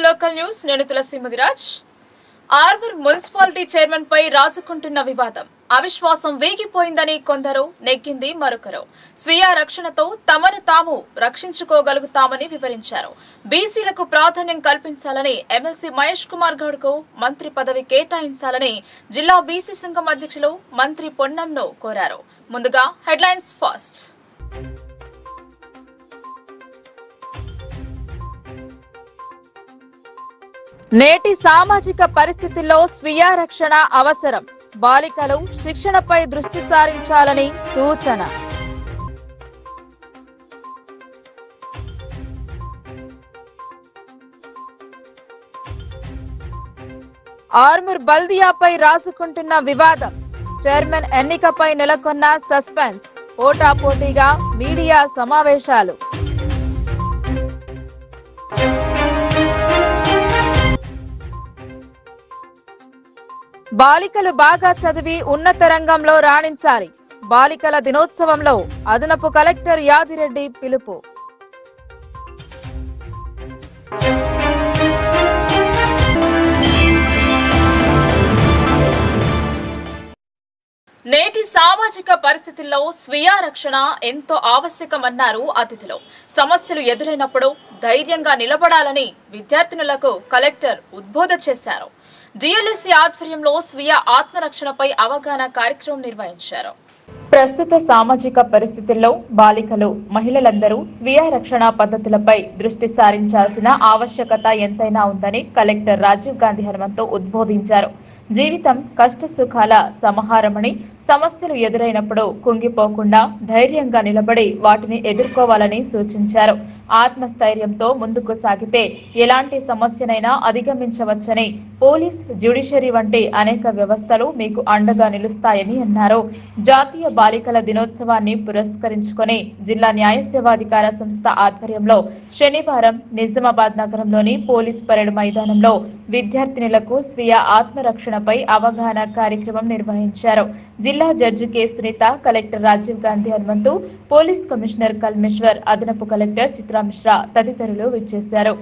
Local news నేను తులసి Mudiraj. Armoor municipality chairman పై రాజుకుంటున్న వివాదం అవిశ్వాసం వేగిపోయిందని కొందరు, నెగ్గింది మరొకరు. స్వీయ రక్షణతో తమను తాము రక్షించుకోగలుగుతామని వివరించారు. బీసీలకు ప్రాధాన్యం కల్పించాలని ఎమ్మెల్సీ మహేష్ కుమార్ గౌడ్ కు మంత్రి పదవి కేటాయించాలని జిల్లా బీసీ సంఘం అధ్యక్షులు మంత్రి పొన్నంను కోరారు. ముందుగా హెడ్లైన్స్ ఫస్ట్. నేటి సామాజిక పరిస్థితుల్లో స్వీయ రక్షణ అవసరం. బాలికలు శిక్షణపై దృష్టి సారించాలని సూచన. ఆర్మూర్ బల్దియాపై రాసుకుంటున్న వివాదం. చైర్మన్ ఎన్నికపై నెలకొన్న సస్పెన్స్. పోటాపోటీగా మీడియా సమావేశాలు. బాలికలు బాగా చదివి ఉన్నత రంగంలో రాణించాలి. బాలికల దినోత్సవంలో అదనపు కలెక్టర్ యాదిరెడ్డి పిలుపు. నేటి సామాజిక పరిస్థితుల్లో స్వీయ రక్షణ ఎంతో ఆవశ్యకమన్నారు అతిథులు. సమస్యలు ఎదురైనప్పుడు ధైర్యంగా నిలబడాలని విద్యార్థినులకు కలెక్టర్ ఉద్బోధ చేశారు. డిఎల్ఎస్సీ ఆధ్వర్యంలో స్వీయ ఆత్మరక్షణపై అవగాహన కార్యక్రమం నిర్వహించారు. ప్రస్తుత సామాజిక పరిస్థితుల్లో బాలికలు, మహిళలందరూ స్వీయ రక్షణ పద్ధతులపై దృష్టి సారించాల్సిన ఆవశ్యకత ఎంతైనా ఉందని కలెక్టర్ రాజీవ్ గాంధీ హనుమంతు ఉద్బోధించారు. జీవితం కష్ట సుఖాల సమాహారమని, సమస్యలు ఎదురైనప్పుడు కుంగిపోకుండా ధైర్యంగా నిలబడి వాటిని ఎదుర్కోవాలని సూచించారు. ఆత్మస్థైర్యంతో ముందుకు సాగితే ఎలాంటి సమస్యనైనా అధిగమించవచ్చని, పోలీస్, జ్యుడిషియరీ వంటి అనేక వ్యవస్థలు మీకు అండగా నిలుస్తాయని అన్నారు. జాతీయ బాలికల దినోత్సవాన్ని పురస్కరించుకొని జిల్లా న్యాయ సేవాధికార సంస్థ ఆధ్వర్యంలో శనివారం నిజామాబాద్ నగరంలోని పోలీస్ పరేడ్ మైదానంలో విద్యార్థినులకు స్వీయ ఆత్మరక్షణపై అవగాహన కార్యక్రమం నిర్వహించారు. జిల్లా judge K Sunitha, collector Rajiv Gandhi Hanumanthu, police commissioner Kalmeshwar, అదనపు కలెక్టర్ చిత్రా మిశ్రా తదితరులు విచ్చేశారు.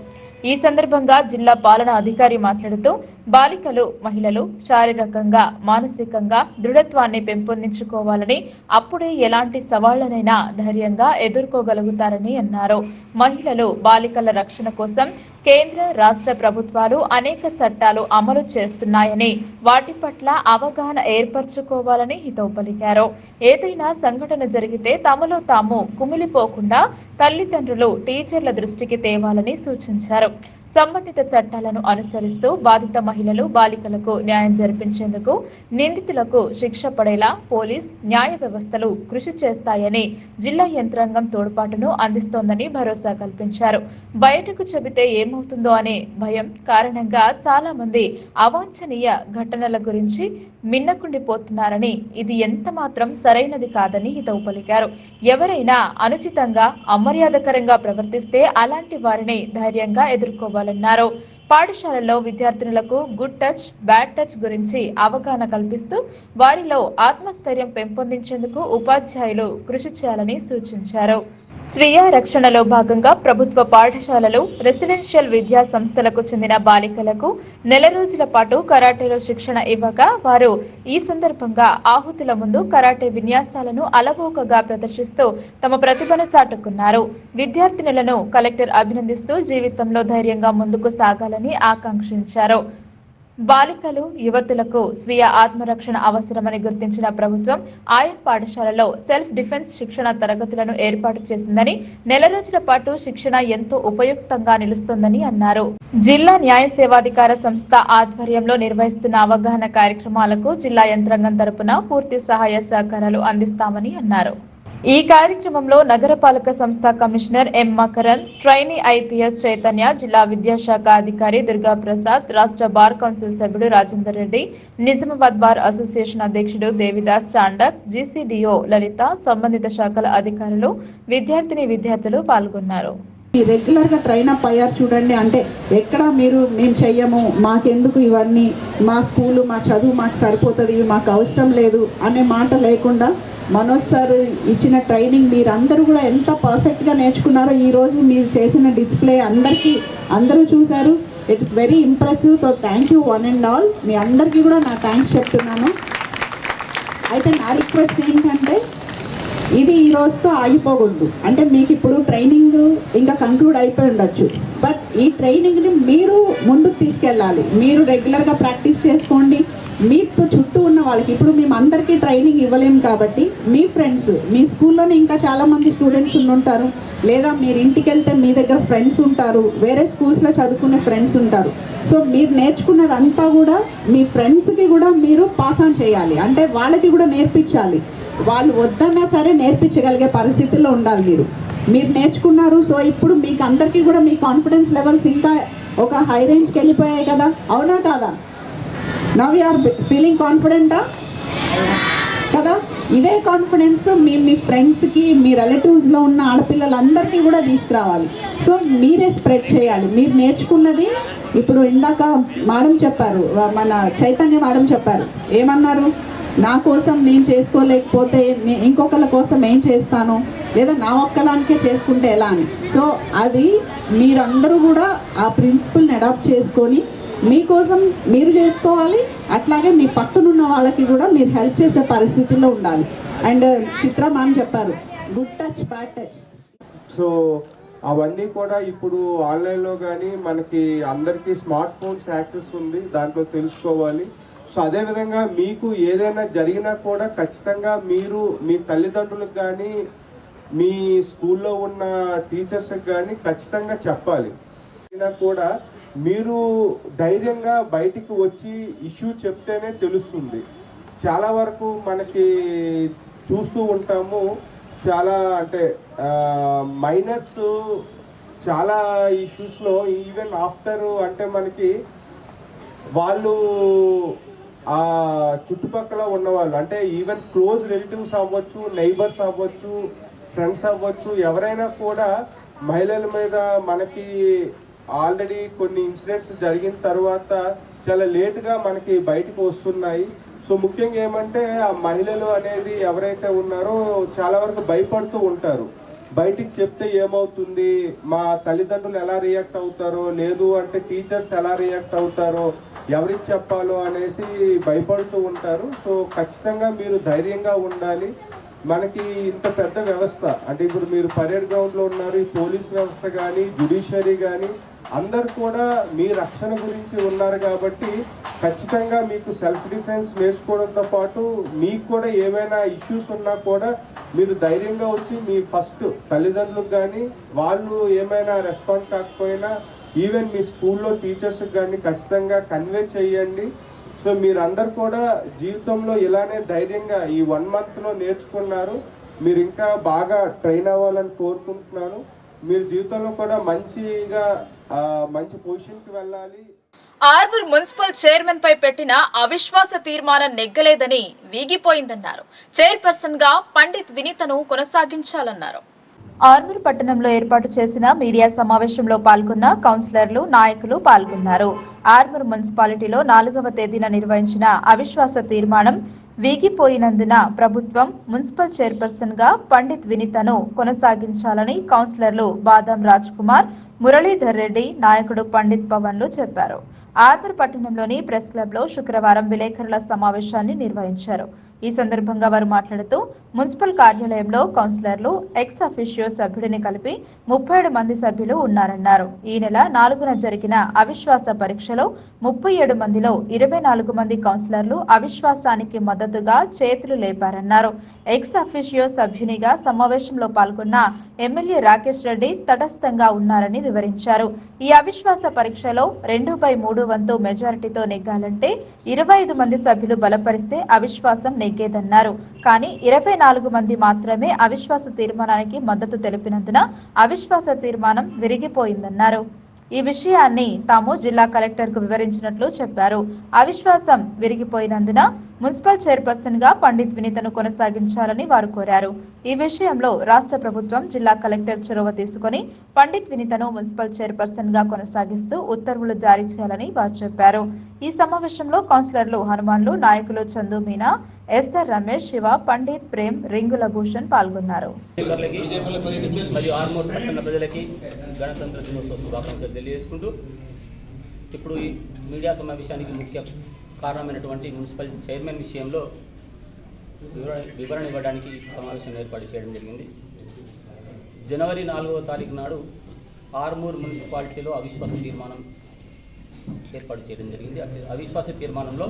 ఈ సందర్భంగా జిల్లా పాలనా అధికారి మాట్లాడుతూ బాలికలు, మహిళలు శారీరకంగా, మానసికంగా దృఢత్వాన్ని పెంపొందించుకోవాలని, అప్పుడే ఎలాంటి సవాళ్లనైనా ధైర్యంగా ఎదుర్కోగలుగుతారని అన్నారు. మహిళలు, బాలికల రక్షణ కోసం కేంద్ర, రాష్ట్ర ప్రభుత్వాలు అనేక చట్టాలు అమలు చేస్తున్నాయని, వాటి పట్ల అవగాహన ఏర్పరచుకోవాలని హితవు పలికారు. ఏదైనా సంఘటన జరిగితే తమలో తాము కుమిలిపోకుండా తల్లిదండ్రులు, టీచర్ల దృష్టికి తేవాలని సూచించారు. సంబంధిత చట్టాలను అనుసరిస్తూ బాధిత మహిళలు, బాలికలకు న్యాయం జరిపించేందుకు, నిందితులకు శిక్ష పడేలా పోలీస్, న్యాయ వ్యవస్థలు కృషి చేస్తాయని, జిల్లా యంత్రాంగం తోడ్పాటును అందిస్తోందని భరోసా కల్పించారు. బయటకు చెబితే ఏమవుతుందో అనే భయం కారణంగా చాలా మంది అవాంఛనీయ ఘటనల గురించి మిన్నకుండిపోతున్నారని, ఇది ఎంత మాత్రం సరైనది కాదని హితవు పలికారు. ఎవరైనా అనుచితంగా, అమర్యాదకరంగా ప్రవర్తిస్తే అలాంటి వారిని ధైర్యంగా ఎదుర్కోవాలన్నారు. పాఠశాలల్లో విద్యార్థినులకు గుడ్ టచ్, బ్యాడ్ టచ్ గురించి అవగాహన కల్పిస్తూ వారిలో ఆత్మస్థైర్యం పెంపొందించేందుకు ఉపాధ్యాయులు కృషి చేయాలని సూచించారు. స్వీయ రక్షణలో భాగంగా ప్రభుత్వ పాఠశాలలు, రెసిడెన్షియల్ విద్యా సంస్థలకు చెందిన బాలికలకు నెల రోజుల పాటు కరాటేలో శిక్షణ ఇవ్వగా వారు ఈ సందర్భంగా ఆహుతుల ముందు కరాటే విన్యాసాలను అలవోకగా ప్రదర్శిస్తూ తమ ప్రతిభను చాటుకున్నారు. విద్యార్థినులను కలెక్టర్ అభినందిస్తూ జీవితంలో ధైర్యంగా ముందుకు సాగాలని ఆకాంక్షించారు. బాలికలు, యువతులకు స్వీయ ఆత్మరక్షణ అవసరమని గుర్తించిన ప్రభుత్వం ఆయా పాఠశాలలో సెల్ఫ్ డిఫెన్స్ శిక్షణ తరగతులను ఏర్పాటు చేసిందని, నెల రోజుల పాటు శిక్షణ ఎంతో ఉపయుక్తంగా నిలుస్తోందని అన్నారు. జిల్లా న్యాయ సేవాధికార సంస్థ ఆధ్వర్యంలో నిర్వహిస్తున్న అవగాహన కార్యక్రమాలకు జిల్లా యంత్రాంగం తరపున పూర్తి సహాయ సహకారాలు అందిస్తామని అన్నారు. ఈ కార్యక్రమంలో నగరపాలక సంస్థ commissioner M Makaran, trainee IPS Chaitanya, జిల్లా విద్యాశాఖ అధికారి దుర్గా ప్రసాద్, రాష్ట్ర బార్ కౌన్సిల్ సభ్యుడు రాజేందర్ రెడ్డి, నిజామాబాద్ బార్ అసోసియేషన్ అధ్యక్షుడు దేవిదాస్ చాండక్, జీసీడీఓ లలిత, సంబంధిత శాఖల అధికారులు, విద్యార్థులు పాల్గొన్నారు. రెగ్యులర్గా ట్రైన్ అప్ అయ్యారు చూడండి. అంటే ఎక్కడ మేము చెయ్యము, మాకెందుకు ఇవన్నీ, మా స్కూలు, మా చదువు మాకు సరిపోతుంది, ఇవి మాకు అవసరం లేదు అనే మాట లేకుండా మనోజ్ సార్ ఇచ్చిన ట్రైనింగ్ మీరందరూ కూడా ఎంత పర్ఫెక్ట్గా నేర్చుకున్నారో ఈరోజు మీరు చేసిన డిస్ప్లే అందరూ చూశారు. It's very impressive. So thank you one and all. మీ అందరికీ కూడా నా థ్యాంక్స్ చెప్తున్నాను. అయితే నా రిక్వెస్ట్ ఏంటంటే ఇది ఈ రోజుతో ఆగిపోకూడదు. అంటే మీకు ఇప్పుడు ట్రైనింగ్ ఇంకా కంక్లూడ్ అయిపోయి ఉండొచ్చు, బట్ ఈ ట్రైనింగ్ని మీరు ముందుకు తీసుకెళ్ళాలి. మీరు రెగ్యులర్గా ప్రాక్టీస్ చేసుకోండి. మీతో చుట్టూ ఉన్న వాళ్ళకి, ఇప్పుడు మేము అందరికీ ట్రైనింగ్ ఇవ్వలేము కాబట్టి మీ ఫ్రెండ్స్, మీ స్కూల్లోనే ఇంకా చాలామంది స్టూడెంట్స్ ఉంటారు, లేదా మీరు ఇంటికి వెళ్తే మీ దగ్గర ఫ్రెండ్స్ ఉంటారు, వేరే స్కూల్స్లో చదువుకునే ఫ్రెండ్స్ ఉంటారు. సో మీరు నేర్చుకున్నదంతా కూడా మీ ఫ్రెండ్స్కి కూడా మీరు పాస్ ఆన్ చేయాలి. అంటే వాళ్ళకి కూడా నేర్పించాలి. వాళ్ళు వద్దన్నా సరే నేర్పించగలిగే పరిస్థితుల్లో ఉండాలి. మీరు నేర్చుకున్నారు. సో ఇప్పుడు మీకు అందరికీ కూడా మీ కాన్ఫిడెన్స్ లెవెల్స్ ఇంకా ఒక హై రేంజ్కి వెళ్ళిపోయాయి కదా, అవునా కాదా? నవ్ యు ఆర్ ఫీలింగ్ కాన్ఫిడెంటా కదా? ఇదే కాన్ఫిడెన్స్ మీ ఫ్రెండ్స్కి, మీ రిలేటివ్స్లో ఉన్న ఆడపిల్లలందరికీ కూడా తీసుకురావాలి. సో మీరే స్ప్రెడ్ చేయాలి. మీరు నేర్చుకున్నది ఇప్పుడు ఇందాక మేడం చెప్పారు, మన చైతన్య మేడం చెప్పారు, ఏమన్నారు? నా కోసం నేను చేసుకోలేకపోతే ఇంకొకళ్ళ కోసం ఏం చేస్తాను, లేదా నా ఒక్కలానికే చేసుకుంటే ఎలా అని. సో అది మీరందరూ కూడా ఆ ప్రిన్సిపల్ని అడాప్ట్ చేసుకొని మీకోసం మీరు చేసుకోవాలి. అట్లాగే మీ పక్కనున్న వాళ్ళకి కూడా మీరు హెల్ప్ చేసే పరిస్థితుల్లో ఉండాలి. అండ్ చిత్ర మ్యామ్ చెప్పారు, good touch bad touch. So అవన్నీ కూడా ఇప్పుడు ఆన్లైన్లో కానీ మనకి అందరికీ స్మార్ట్ ఫోన్స్ యాక్సెస్ ఉంది, దాంట్లో తెలుసుకోవాలి. సో అదేవిధంగా మీకు ఏదైనా జరిగినా కూడా ఖచ్చితంగా మీరు మీ తల్లిదండ్రులకు కానీ మీ స్కూల్లో ఉన్న టీచర్స్కి కానీ ఖచ్చితంగా చెప్పాలి. అయినా కూడా మీరు ధైర్యంగా బయటికి వచ్చి ఇష్యూ చెప్తేనే తెలుస్తుంది. చాలా వరకు మనకి చూస్తూ ఉంటాము, చాలా అంటే మైనర్స్ చాలా ఇష్యూస్లో ఈవెన్ ఆఫ్టర్ అంటే మనకి వాళ్ళు ఆ చుట్టుపక్కల ఉన్నవాళ్ళు అంటే ఈవెన్ క్లోజ్ రిలేటివ్స్ అవ్వచ్చు, నైబర్స్ అవ్వచ్చు, ఫ్రెండ్స్ అవ్వచ్చు, ఎవరైనా కూడా మహిళల మీద మనకి ఆల్రెడీ కొన్ని ఇన్సిడెంట్స్ జరిగిన తర్వాత చాలా లేటుగా మనకి బయటకు వస్తున్నాయి. సో ముఖ్యంగా ఏమంటే ఆ మహిళలు అనేది ఎవరైతే ఉన్నారో చాలా వరకు భయపడుతూ ఉంటారు. బయటికి చెప్తే ఏమవుతుంది, మా తల్లిదండ్రులు ఎలా రియాక్ట్ అవుతారో, లేదు అంటే టీచర్స్ ఎలా రియాక్ట్ అవుతారో, ఎవరికి చెప్పాలో అనేసి భయపడుతూ ఉంటారు. సో ఖచ్చితంగా మీరు ధైర్యంగా ఉండాలి. మనకి ఇంత పెద్ద వ్యవస్థ అంటే ఇప్పుడు మీరు పరేడ్ గ్రౌండ్లో ఉన్నారు, ఈ పోలీస్ వ్యవస్థ కానీ జ్యుడిషియరీ కానీ అందరు కూడా మీ రక్షణ గురించి ఉన్నారు కాబట్టి ఖచ్చితంగా మీకు సెల్ఫ్ డిఫెన్స్ నేర్చుకోవడంతో పాటు మీకు కూడా ఏమైనా ఇష్యూస్ ఉన్నా కూడా మీరు ధైర్యంగా వచ్చి మీ ఫస్ట్ తల్లిదండ్రులకు కానీ వాళ్ళు ఏమైనా రెస్పాండ్ కాకపోయినా ఈవెన్ మీ స్కూల్లో టీచర్స్కి కానీ ఖచ్చితంగా కన్వే చేయండి. సో మీరందరూ కూడా జీవితంలో ఇలానే ధైర్యంగా ఈ 1 monthలో నేర్చుకున్నారు. మీరు ఇంకా బాగా ట్రైన్ అవ్వాలని కోరుకుంటున్నాను. మీరు జీవితంలో కూడా మంచి పొజిషన్కి వెళ్ళాలి. ఆర్మూర్ మున్సిపల్ చైర్మన్ పై పెట్టిన అవిశ్వాస తీర్మానం నెగ్గలేదని వీగిపోయిందన్నారు. చైర్పర్సన్ గా పండిత్ వినీతను కొనసాగించాలన్నారు. ఆర్మూర్ పట్టణంలో ఏర్పాటు చేసిన మీడియా సమావేశంలో పాల్గొన్న కౌన్సిలర్లు, నాయకులు పాల్గొన్నారు. ఆర్మూర్ మున్సిపాలిటీలో 4వ తేదీన నిర్వహించిన అవిశ్వాస తీర్మానం వీగిపోయినందున ప్రభుత్వం మున్సిపల్ చైర్పర్సన్ గా పండిత్ వినీతను కొనసాగించాలని కౌన్సిలర్లు బాదం రాజ్ కుమార్, మురళీధర్ రెడ్డి, నాయకుడు పండిత్ పవన్లు చెప్పారు. ఆర్మూర్ పట్టణంలోని ప్రెస్ క్లబ్ లో శుక్రవారం విలేకరుల సమావేశాన్ని నిర్వహించారు. ఈ సందర్భంగా వారు మాట్లాడుతూ మున్సిపల్ కార్యాలయంలో కౌన్సిలర్లు, ఎక్స్ అఫిషియో సభ్యుడిని కలిపి 37 మంది సభ్యులు ఉన్నారన్నారు. ఈ నెల 4న జరిగిన అవిశ్వాస పరీక్షలో 37 మందిలో 24 మంది కౌన్సిలర్లు అవిశ్వాసానికి మద్దతుగా చేతులు లేపారన్నారు. ఎక్స్ అఫిషియో సభ్యునిగా సమావేశంలో పాల్గొన్న ఎమ్మెల్యే రాకేష్ రెడ్డి తటస్థంగా ఉన్నారని వివరించారు. ఈ అవిశ్వాస పరీక్షలో 2/3 వంతు మెజారిటీతో నెగ్గాలంటే 25 మంది సభ్యులు బలపరిస్తే అవిశ్వాసం నెగ్గేదన్నారు. కానీ 24 మంది మాత్రమే అవిశ్వాస తీర్మానానికి మద్దతు తెలిపినందున అవిశ్వాస తీర్మానం విరిగిపోయిందన్నారు. ఈ విషయాన్ని తాము జిల్లా కలెక్టర్ కు వివరించినట్లు చెప్పారు. అవిశ్వాసం విరిగిపోయినందున మున్సిపల్ చైర్పర్సన్ గా పండిత్ వినీతను కొనసాగించాలని వారు కోరారు. ఈ విషయంలో రాష్ట్ర ప్రభుత్వం జిల్లా కలెక్టర్ చొరవ తీసుకుని పండిత్ వినీతను మున్సిపల్ చైర్పర్సన్ గా కొనసాగిస్తూ ఉత్తర్వులు జారీ చేయాలని వారు చెప్పారు. ఈ సమావేశంలో కౌన్సిలర్లు హనుమాన్లు, నాయకులు చందు మీనా, ఎస్ఆర్ రమేష్, శివ, పండిత్, ప్రేమ్, రింగుల భూషణ్ పాల్గొన్నారు. ఇప్పుడు ఈ మీడియా సమావేశానికి ముఖ్య కారణమైనటువంటి మున్సిపల్ చైర్మన్ విషయంలో వివరణ ఇవ్వడానికి సమావేశం ఏర్పాటు చేయడం జరిగింది. జనవరి 4వ తారీఖు నాడు ఆర్మూర్ మున్సిపాలిటీలో అవిశ్వాస తీర్మానం ఏర్పాటు చేయడం జరిగింది. అవిశ్వాస తీర్మానంలో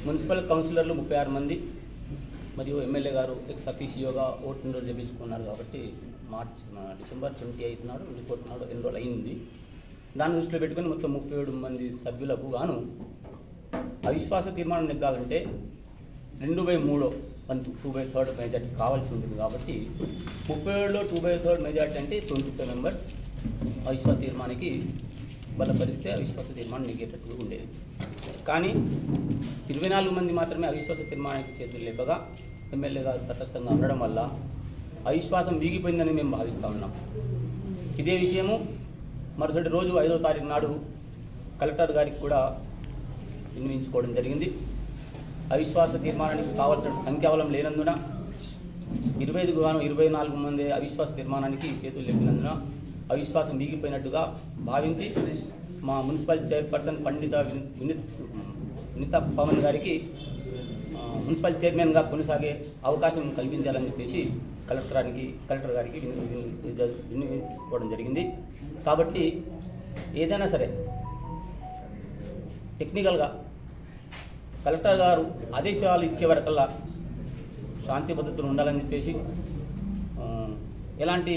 మున్సిపల్ కౌన్సిలర్లు 36 మంది మరియు ఎమ్మెల్యే గారు ఎక్స్ అఫీషియోగా ఓటు ఎన్రోల్ చేయించుకున్నారు. కాబట్టి డిసెంబర్ 28 నాడు 24 నాడు ఎన్రోల్ అయింది. దాన్ని దృష్టిలో పెట్టుకుని మొత్తం 37 మంది సభ్యులకు గాను అవిశ్వాస తీర్మానం నెగ్గాలంటే 2/3 వంతు 2/3 మెజార్టీ కావాల్సి ఉంటుంది. కాబట్టి 37లో 2/3 మెజార్టీ అంటే 25 మెంబర్స్ అవిశ్వాస తీర్మానానికి బలపరిస్తే అవిశ్వాస తీర్మానం నెగ్గేటట్టుగా ఉండేది. కానీ 24 మంది మాత్రమే అవిశ్వాస తీర్మానానికి చేతులు లేపగా ఎమ్మెల్యే గారు తటస్థంగా ఉండడం వల్ల అవిశ్వాసం వీగిపోయిందని మేము భావిస్తూ ఉన్నాం. ఇదే విషయము మరుసటి రోజు 5వ తారీఖు నాడు కలెక్టర్ గారికి కూడా విన్నవించుకోవడం జరిగింది. అవిశ్వాస తీర్మానానికి కావాల్సిన సంఖ్యాబలం లేనందున 25కు గాను 24 మంది అవిశ్వాస తీర్మానానికి చేతులు లేపినందున అవిశ్వాసం వీగిపోయినట్టుగా భావించి మా మున్సిపల్ చైర్పర్సన్ పండిత వినీత పవన్ గారికి మున్సిపల్ చైర్మన్గా కొనసాగే అవకాశం కల్పించాలని చెప్పేసి కలెక్టర్ గారికి విన్నవించుకోవడం జరిగింది. కాబట్టి ఏదైనా సరే టెక్నికల్గా కలెక్టర్ గారు ఆదేశాలు ఇచ్చే వరకల్లా శాంతి భద్రతలు ఉండాలని చెప్పేసి ఎలాంటి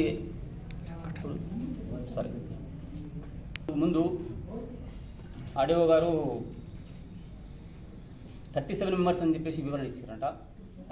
ముందు ఆర్డీఓ గారు 37 మెంబర్స్ అని చెప్పేసి వివరణ ఇచ్చారంట.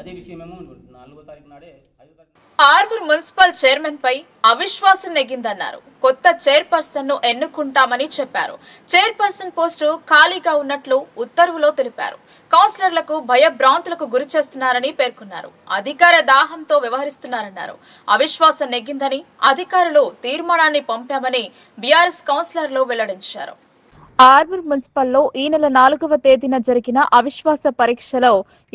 అదే విషయమేమో 4వ తారీఖు నాడే 5వ తారీఖు ఆర్మూర్ మున్సిపల్ చైర్మన్ పై అవిశ్వాసం నెగ్గిందన్నారు. కొత్త చైర్పర్సన్ ను ఎన్నుకుంటామని చెప్పారు. చైర్పర్సన్ పోస్టు ఖాళీగా ఉన్నట్లు ఉత్తర్వులో తెలిపారు. కౌన్సిలర్లకు భయభ్రాంతులకు గురి చేస్తున్నారని పేర్కొన్నారు. అధికార దాహంతో వ్యవహరిస్తున్నారన్నారు. అవిశ్వాసం నెగ్గిందని అధికారులు తీర్మానాన్ని పంపామని బీఆర్ఎస్ కౌన్సిలర్లు వెల్లడించారు. ఆర్మూర్ మున్సిపల్లో ఈ నెల 4వ తేదీన జరిగిన అవిశ్వాస పరీక్షలో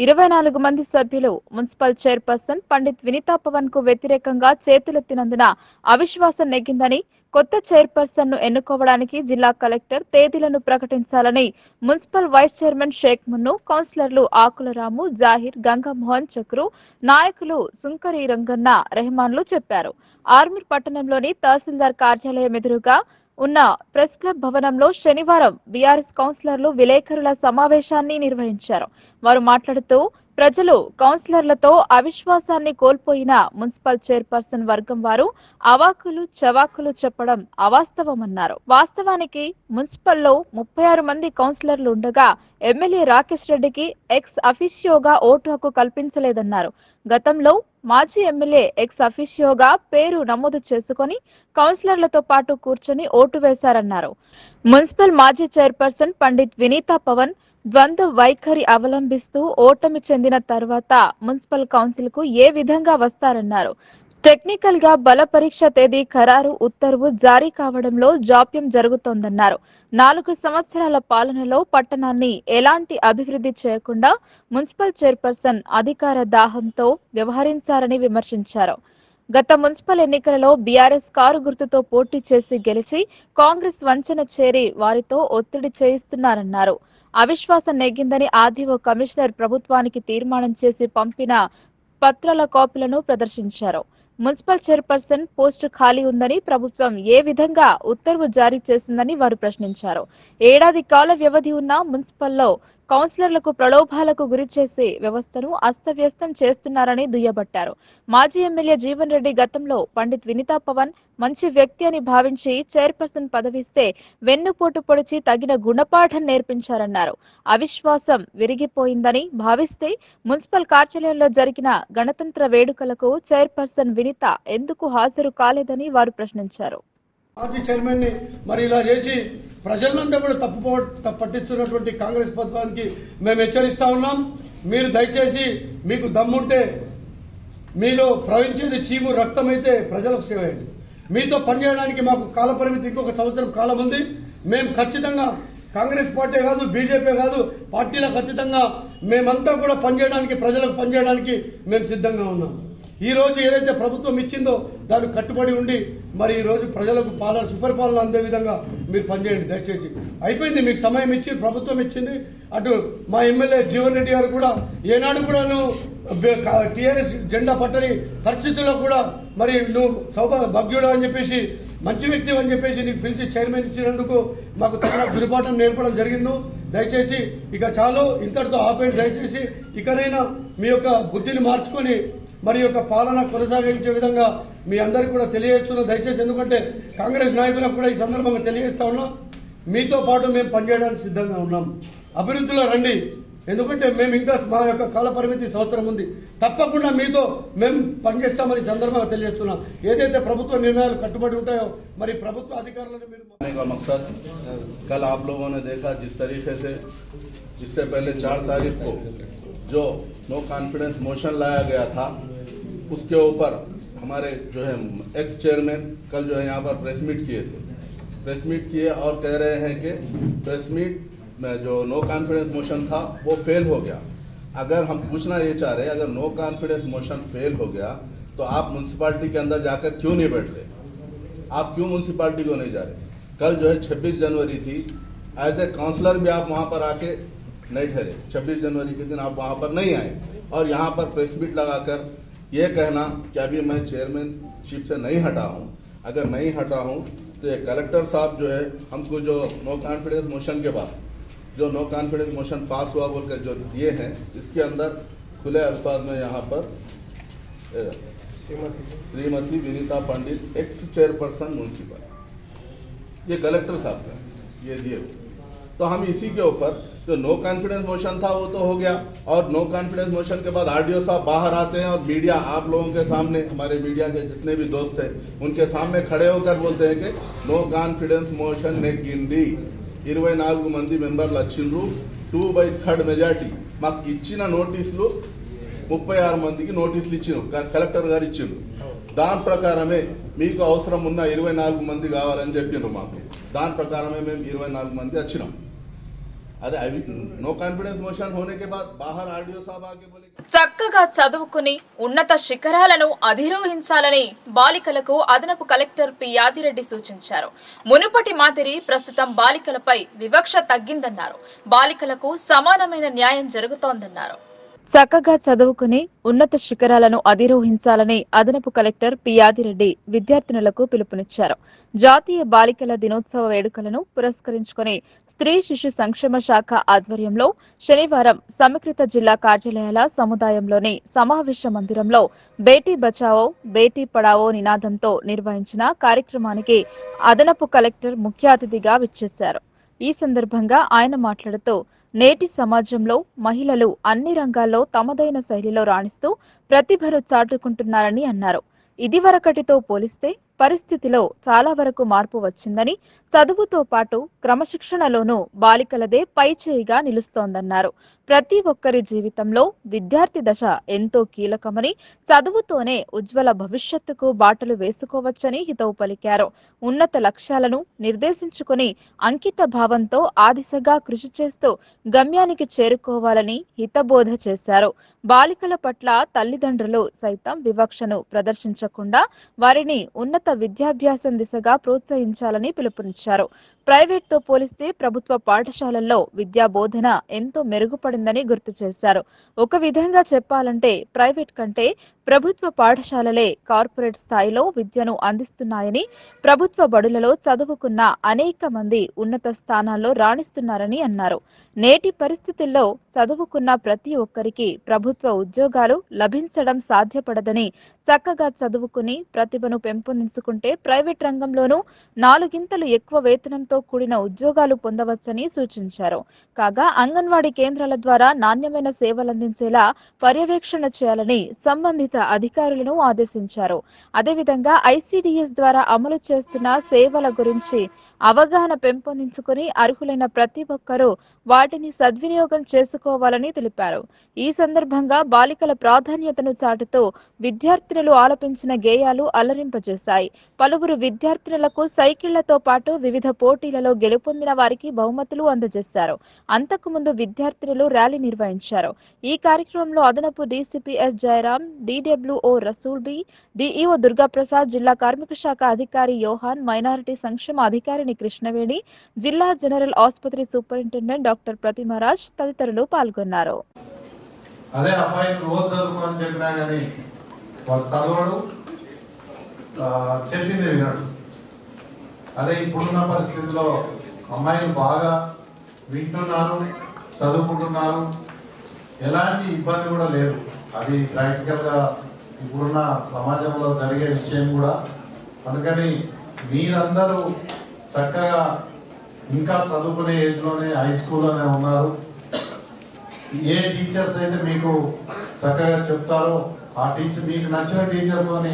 24 మంది సభ్యులు మున్సిపల్ చైర్పర్సన్ పండిత్ వినీతా పవన్ కు వ్యతిరేకంగా చేతులెత్తినందున అవిశ్వాసం నెగ్గిందని, కొత్త చైర్పర్సన్ ను ఎన్నుకోవడానికి జిల్లా కలెక్టర్ తేదీలను ప్రకటించాలని మున్సిపల్ వైస్ చైర్మన్ షేక్ మున్ను, కౌన్సిలర్లు ఆకులరాము, జాహిర్, గంగామోహన్ చక్రు, నాయకులు సుంకరి రంగన్న, రెహమాన్లు చెప్పారు. ఆర్మూర్ పట్టణంలోని తహసీల్దార్ కార్యాలయం ఎదురుగా ఉన్న ప్రెస్ క్లబ్ భవనంలో శనివారం బీఆర్ఎస్ కౌన్సిలర్లు విలేకరుల సమావేశాన్ని నిర్వహించారు. వారు మాట్లాడుతూ ప్రజలు కౌన్సిలర్లతో అవిశ్వాసాన్ని కోల్పోయిన మున్సిపల్ చైర్పర్సన్ వర్గం వారు అవాకులు చవాకులు చెప్పడం అవాస్తవమన్నారు. వాస్తవానికి మున్సిపల్లో 36 మంది కౌన్సిలర్లు ఉండగా ఎమ్మెల్యే రాకేష్ రెడ్డికి ఎక్స్ అఫీషియోగా ఓటు హక్కు కల్పించలేదన్నారు. గతంలో మాజీ ఎమ్మెల్యే ఎక్స్ అఫీషియోగా పేరు నమోదు చేసుకుని కౌన్సిలర్లతో పాటు కూర్చొని ఓటు వేశారన్నారు. మున్సిపల్ మాజీ చైర్పర్సన్ పండిత్ వినీతా పవన్ ద్వంద్వ వైఖరి అవలంబిస్తూ ఓటమి చెందిన తర్వాత మున్సిపల్ కౌన్సిల్ కు ఏ విధంగా వస్తారన్నారు. టెక్నికల్ గా బల పరీక్ష తేదీ ఖరారు ఉత్తర్వు జారీ కావడంలో జాప్యం జరుగుతోందన్నారు. 4 సంవత్సరాల పాలనలో పట్టణాన్ని ఎలాంటి అభివృద్ధి చేయకుండా మున్సిపల్ చైర్పర్సన్ అధికార దాహంతో వ్యవహరించారని విమర్శించారు. గత మున్సిపల్ ఎన్నికలలో బీఆర్ఎస్ కారు గుర్తుతో పోటీ చేసి గెలిచి కాంగ్రెస్ వంచన చేరి వారితో ఒత్తిడి చేయిస్తున్నారన్నారు. అవిశ్వాసం నెగ్గిందని ఆర్డీఓ కమిషనర్ ప్రభుత్వానికి తీర్మానం చేసి పంపిన పత్రాల కాపీలను ప్రదర్శించారు. మున్సిపల్ చైర్పర్సన్ పోస్టు ఖాళీ ఉందని ప్రభుత్వం ఏ విధంగా ఉత్తర్వు జారీ చేసిందని వారు ప్రశ్నించారు. ఏడాది కాల వ్యవధి ఉన్న మున్సిపల్లో కౌన్సిలర్లకు ప్రలోభాలకు గురి చేసి వ్యవస్థను అస్తవ్యస్తం చేస్తున్నారని దుయ్యబట్టారు. మాజీ ఎమ్మెల్యే జీవన్ రెడ్డి గతంలో పండిత్ వినీతా పవన్ మంచి వ్యక్తి అని భావించి చైర్పర్సన్ పదవిస్తే వెన్నుపోటు పొడిచి తగిన గుణపాఠం నేర్పించారన్నారు. అవిశ్వాసం విరిగిపోయిందని భావిస్తే మున్సిపల్ కార్యాలయంలో జరిగిన గణతంత్ర వేడుకలకు చైర్పర్సన్ వినీత ఎందుకు హాజరు కాలేదని వారు ప్రశ్నించారు. మాజీ చైర్మన్ ని మరి ఇలా చేసి ప్రజలంతా కూడా తప్పు పట్టిస్తున్నటువంటి కాంగ్రెస్ ప్రభుత్వానికి మేము హెచ్చరిస్తా ఉన్నాం. మీరు దయచేసి మీకు దమ్ముంటే మీలో ప్రవహించేది చీము రక్తం అయితే ప్రజలకు సేవ చేయండి. మీతో పనిచేయడానికి మాకు కాలపరిమితి ఇంకొక సంవత్సరం కాలం ఉంది. మేము ఖచ్చితంగా కాంగ్రెస్ పార్టీ కాదు, బీజేపీ కాదు, పార్టీలకు ఖచ్చితంగా మేమంతా కూడా పనిచేయడానికి, ప్రజలకు పనిచేయడానికి మేము సిద్ధంగా ఉన్నాం. ఈ రోజు ఏదైతే ప్రభుత్వం ఇచ్చిందో దానికి కట్టుబడి ఉండి మరి ఈ రోజు ప్రజలకు సుపరిపాలన అందే విధంగా మీరు పనిచేయండి దయచేసి. అయిపోయింది, మీకు సమయం ఇచ్చి ప్రభుత్వం ఇచ్చింది. అటు మా ఎమ్మెల్యే జీవన్ రెడ్డి గారు కూడా ఏనాడు కూడా టీఆర్ఎస్ జెండా పట్టని పరిస్థితుల్లో కూడా మరి నువ్వు భాగ్యుడు అని చెప్పేసి మంచి వ్యక్తి అని చెప్పేసి నీకు పిలిచి చైర్మన్ ఇచ్చినందుకు మాకు తగిన గుణపాఠం నేర్పడం జరిగింది. దయచేసి ఇక చాలు, ఇంతటితో ఆపేయండి. దయచేసి ఇకనైనా మీ యొక్క బుద్ధిని మార్చుకొని మరి యొక్క పాలన కొనసాగించే విధంగా మీ అందరికీ కూడా తెలియజేస్తున్నాం. దయచేసి, ఎందుకంటే కాంగ్రెస్ నాయకులకు కూడా ఈ సందర్భంగా తెలియజేస్తా ఉన్నాం, మీతో పాటు మేము పనిచేయడానికి సిద్ధంగా ఉన్నాం. అభివృద్ధిలో రండి, ఎందుకంటే మేము ఇంకా మా యొక్క కాల పరిమితి సంవత్సరం ఉంది. తప్పకుండా మీతో మేము పనిచేస్తామని సందర్భంగా తెలియజేస్తున్నాం. ఏదైతే ప్రభుత్వ నిర్ణయాలు కట్టుబడి ఉంటాయో మరి ప్రభుత్వ అధికారులను మీరు मकसद कल आप लोगों ने देखा जिस तरीके से इससे पहले 4 तारीख को जो नो कॉन्फिडेंस मोशन लाया गया था उसके ऊपर हमारे जो है एक्स चेयरमैन कल जो है यहाँ पर प्रेस मीट किए और कह रहे हैं कि प्रेस मीट में जो नो कॉन्फिडेंस मोशन था वो फेल हो गया। अगर हम पूछना ये चाह रहे हैं, अगर नो कॉन्फिडेंस मोशन फेल हो गया तो आप म्यूनसिपालिटी के अंदर जाकर क्यों नहीं बैठ रहे? आप क्यों म्यूनसिपालिटी को नहीं जा रहे? कल जो है 26 जनवरी थी, एज ए काउंसलर भी आप वहां पर आके नहीं ठहरे। 26 जनवरी के दिन आप वहां पर नहीं आए और यहाँ पर प्रेस मीट लगाकर ये कहना कि अभी मैं चेयरमैनशिप से नहीं हटा हूँ। अगर नहीं हटा हूँ तो ये कलेक्टर साहब जो है हमको जो नो कॉन्फिडेंस मोशन के बाद जो नो कॉन्फिडेंस मोशन पास हुआ बोलकर जो दिए हैं, इसके अंदर खुले अल्फाज में यहाँ पर श्रीमती विनीता पंडित एक्स चेयरपर्सन म्यूनसिपल, ये कलेक्टर साहब का ये दिए। तो हम इसी के ऊपर जो नो कॉन्फिडेंस मोशन था वो तो हो गया, और नो कॉन्फिडेंस मोशन के बाद आरडीओ साहब बाहर आते हैं और मीडिया, आप लोगों के सामने, हमारे मीडिया के जितने भी दोस्त हैं उनके सामने खड़े होकर बोलते हैं कि नो कॉन्फिडेंस मोशन నెగ్గింది, 24 మంది మెంబర్లు వచ్చిండ్రు, 2/3 మెజార్టీ. మాకు ఇచ్చిన నోటీసులు 36 మందికి నోటీసులు ఇచ్చిండ్రు, కలెక్టర్ గారు ఇచ్చిండ్రు. దాని ప్రకారమే మీకు అవసరం ఉన్న 24 మంది కావాలని చెప్పిండ్రు మాకు. దాని ప్రకారమే మేము 24 మంది వచ్చినాం. అదే నో కాన్ఫిడెన్స్ మోషన్ होने के बाद बाहर आरडीओ साहब आके बोले చక్కగా చదువుకుని ఉన్నత శిఖరాలను అధిరోహించాలని బాలికలకు అదనపు కలెక్టర్ పి యాదిరెడ్డి సూచించారు. మునుపటి మాదిరి ప్రస్తుతం బాలికలపై వివక్ష తగ్గిందన్నారు. బాలికలకు సమానమైన న్యాయం జరుగుతోందన్నారు. చక్కగా చదువుకుని ఉన్నత శిఖరాలను అధిరోహించాలని అదనపు కలెక్టర్ పి యాదిరెడ్డి విద్యార్థినులకు పిలుపునిచ్చారు. జాతీయ బాలికల దినోత్సవ వేడుకలను పురస్కరించుకుని స్త్రీ శిశు సంక్షేమ శాఖ ఆధ్వర్యంలో శనివారం సమీకృత జిల్లా కార్యాలయాల సముదాయంలోని సమావేశ మందిరంలో బేటీ బచావో బేటీ పడావో నినాదంతో నిర్వహించిన కార్యక్రమానికి అదనపు కలెక్టర్ ముఖ్య అతిథిగా విచ్చేశారు. ఈ సందర్భంగా ఆయన మాట్లాడుతూ నేటి సమాజంలో మహిళలు అన్ని రంగాల్లో తమదైన శైలిలో రాణిస్తూ ప్రతిభను చాటుకుంటున్నారని అన్నారు. ఇదివరకటితో పోలిస్తే పరిస్థితిలో చాలా వరకు మార్పు వచ్చిందని, చదువుతో పాటు క్రమశిక్షణలోనూ బాలికలదే పైచేయిగా నిలుస్తోందన్నారు. ప్రతి ఒక్కరి జీవితంలో విద్యార్థి దశ ఎంతో కీలకమని, చదువుతోనే ఉజ్వల భవిష్యత్తుకు బాటలు వేసుకోవచ్చని హితవు పలికారు. ఉన్నత లక్ష్యాలను నిర్దేశించుకుని అంకిత భావంతో ఆ దిశగా కృషి చేస్తూ గమ్యానికి చేరుకోవాలని హితబోధ చేశారు. బాలికల పట్ల తల్లిదండ్రులు సైతం వివక్షను ప్రదర్శించకుండా వారిని ఉన్నత విద్యాభ్యాసం దిశగా ప్రోత్సహించాలని పిలుపునిచ్చారు. ప్రైవేట్తో పోలిస్తే ప్రభుత్వ పాఠశాలల్లో విద్యా బోధన ఎంతో మెరుగుపడిందని గుర్తు చేశారు. ఒక విధంగా చెప్పాలంటే ప్రైవేట్ కంటే ప్రభుత్వ పాఠశాలలే కార్పొరేట్ స్థాయిలో విద్యను అందిస్తున్నాయని, ప్రభుత్వ బడులలో చదువుకున్న అనేక మంది ఉన్నత స్థానాల్లో రాణిస్తున్నారని అన్నారు. నేటి పరిస్థితుల్లో చదువుకున్న ప్రతి ఒక్కరికి ప్రభుత్వ ఉద్యోగాలు లభించడం సాధ్యపడదని, చక్కగా చదువుకుని ప్రతిభను పెంపొందించుకుంటే ప్రైవేట్ రంగంలోనూ 4 గింతలు ఎక్కువ వేతనంతో కూడిన ఉద్యోగాలు పొందవచ్చని సూచించారు. కాగా అంగన్వాడీ కేంద్రాల ద్వారా నాణ్యమైన సేవలందించేలా పర్యవేక్షణ చేయాలని సంబంధిత అధికారులను ఆదేశించారు. అదేవిధంగా ఐసిడిఎస్ ద్వారా అమలు చేస్తున్న సేవల గురించి అవగాహన పెంపొందించుకుని అర్హులైన ప్రతి ఒక్కరూ వాటిని సద్వినియోగం చేసుకోవాలని తెలిపారు. ఈ సందర్భంగా బాలికల ప్రాధాన్యతను చాటుతూ విద్యార్థినులు ఆలపించిన గేయాలు అలరింపజేశాయి. పలువురు విద్యార్థినులకు సైకిళ్లతో పాటు వివిధ పోటీలలో గెలుపొందిన వారికి బహుమతులు అందజేశారు. అంతకుముందు విద్యార్థినులు ర్యాలీ నిర్వహించారు. ఈ కార్యక్రమంలో అదనపు DCP S Jayaram, DWO Rasool B, DEO Durgaprasad, జిల్లా కార్మిక శాఖ అధికారి యోహాన్, మైనారిటీ సంక్షేమ అధికారిని కృష్ణవేణి, జిల్లా జనరల్ ఆసుపత్రి సూపరింటెండెంట్ డాక్టర్ ప్రతిమరాజ్ తదితరులు పాల్గొన్నారు. అదే అబ్బాయిని రోజు చదువుకోని చెప్పినా కానీ వాడు చదవడు, చెప్పింది వినడు. అదే ఇప్పుడున్న పరిస్థితిలో అమ్మాయిలు బాగా వింటున్నారు, చదువుకుంటున్నారు, ఎలాంటి ఇబ్బంది కూడా లేదు. అది ప్రాక్టికల్గా ఇప్పుడున్న సమాజంలో జరిగే విషయం కూడా. అందుకని మీరందరూ చక్కగా ఇంకా చదువుకునే ఏజ్లోనే హై స్కూల్లోనే ఉన్నారు. ఏ టీచర్స్ అయితే మీకు చక్కగా చెప్తారో ఆ టీచర్, మీకు నచ్చిన టీచర్తోని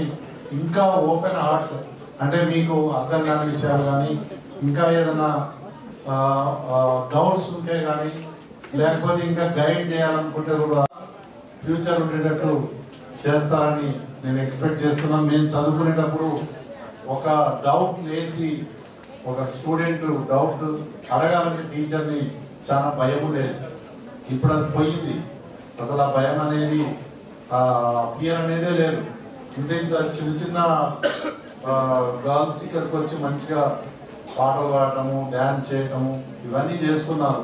ఇంకా ఓపెన్ హార్ట్, అంటే మీకు అర్థం కాని విషయాలు కానీ ఇంకా ఏదైనా డౌట్స్ ఉంటే కానీ లేకపోతే ఇంకా గైడ్ చేయాలనుకుంటే కూడా ఫ్యూచర్ ఉండేటట్టు చేస్తారని నేను ఎక్స్పెక్ట్ చేస్తున్నాను. నేను చదువుకునేటప్పుడు ఒక డౌట్ లేసి ఒక స్టూడెంట్ డౌట్ అడగాలంటే టీచర్ని చాలా భయం ఉండేది. ఇప్పుడు అది పోయింది. అసలు ఆ భయం అనేది, ఫియర్ అనేదే లేదు. అంటే ఇంకా చిన్న చిన్న గర్ల్స్ ఇక్కడికి వచ్చి మంచిగా పాటలు పాడటము, డ్యాన్స్ చేయటము ఇవన్నీ చేస్తున్నారు.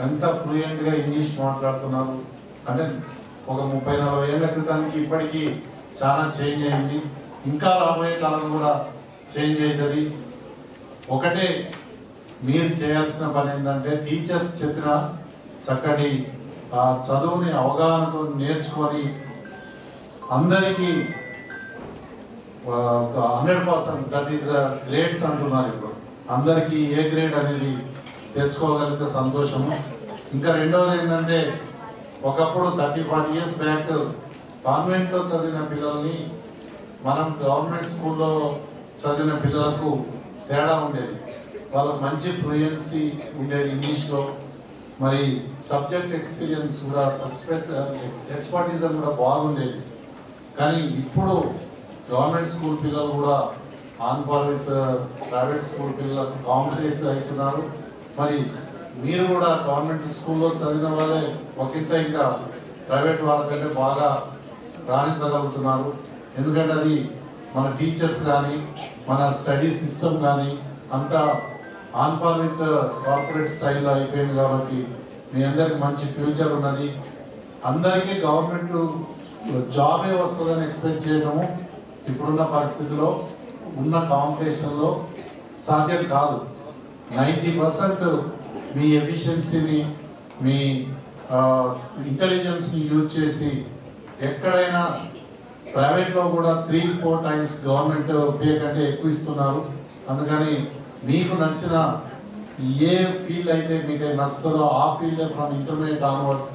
ఎంత ఫ్లూయెంట్గా ఇంగ్లీష్ మాట్లాడుతున్నారు. అంటే ఒక 30-40 ఏళ్ల క్రితానికి ఇప్పటికీ చాలా చేంజ్ అయింది. ఇంకా రాబోయే కాలం కూడా చేంజ్ అవుతుంది. ఒకటే మీరు చేయాల్సిన పని ఏంటంటే టీచర్స్ చెప్పిన చక్కటి చదువుని అవగాహనతో నేర్చుకొని అందరికీ 100% దట్ ఈస్ గ్రేడ్స్ అంటున్నారు. ఇప్పుడు అందరికీ ఏ గ్రేడ్ అనేది తెచ్చుకోగలిగితే సంతోషము. ఇంకా రెండవది ఏంటంటే ఒకప్పుడు 30-40 years బ్యాక్ కాన్వెంట్లో చదివిన పిల్లల్ని మనం గవర్నమెంట్ స్కూల్లో చదివిన పిల్లలకు తేడా ఉండేది. వాళ్ళకు మంచి ఫ్లూయెన్సీ ఉండేది ఇంగ్లీష్లో, మరి సబ్జెక్ట్ ఎక్స్పీరియన్స్ కూడా ఎక్స్పర్టిజం కూడా బాగుండేది. కానీ ఇప్పుడు గవర్నమెంట్ స్కూల్ పిల్లలు కూడా on par with private school పిల్లలకు కాంపిటేటివ్ అవుతున్నారు. మరి మీరు కూడా గవర్నమెంట్ స్కూల్లో చదివిన వాళ్ళే ఒకంత ఇంకా ప్రైవేట్ వాళ్ళకంటే బాగా రాణించగలుగుతున్నారు. ఎందుకంటే అది మన టీచర్స్ కానీ మన స్టడీ సిస్టమ్ కానీ అంతా ఆన్ పార్ విత్ కార్పొరేట్ స్టైల్లో అయిపోయింది. కాబట్టి మీ అందరికి మంచి ఫ్యూచర్ ఉన్నది. అందరికీ గవర్నమెంట్ జాబే వస్తుందని ఎక్స్పెక్ట్ చేయడము ఇప్పుడున్న పరిస్థితిలో ఉన్న కాంపిటీషన్లో సాధ్యం కాదు. 90% మీ ఎఫిషియన్సీని, మీ ఇంటెలిజెన్స్ని యూజ్ చేసి ఎక్కడైనా ప్రైవేట్లో కూడా 3-4 times గవర్నమెంట్ పే కంటే ఎక్కువ ఇస్తున్నారు. అందుకని మీకు నచ్చిన ఏ ఫీల్డ్ అయితే మీకు నచ్చుతుందో ఆ ఫీల్డ్ ఫ్రమ్ ఇంటర్మీడియట్ ఆన్వర్డ్స్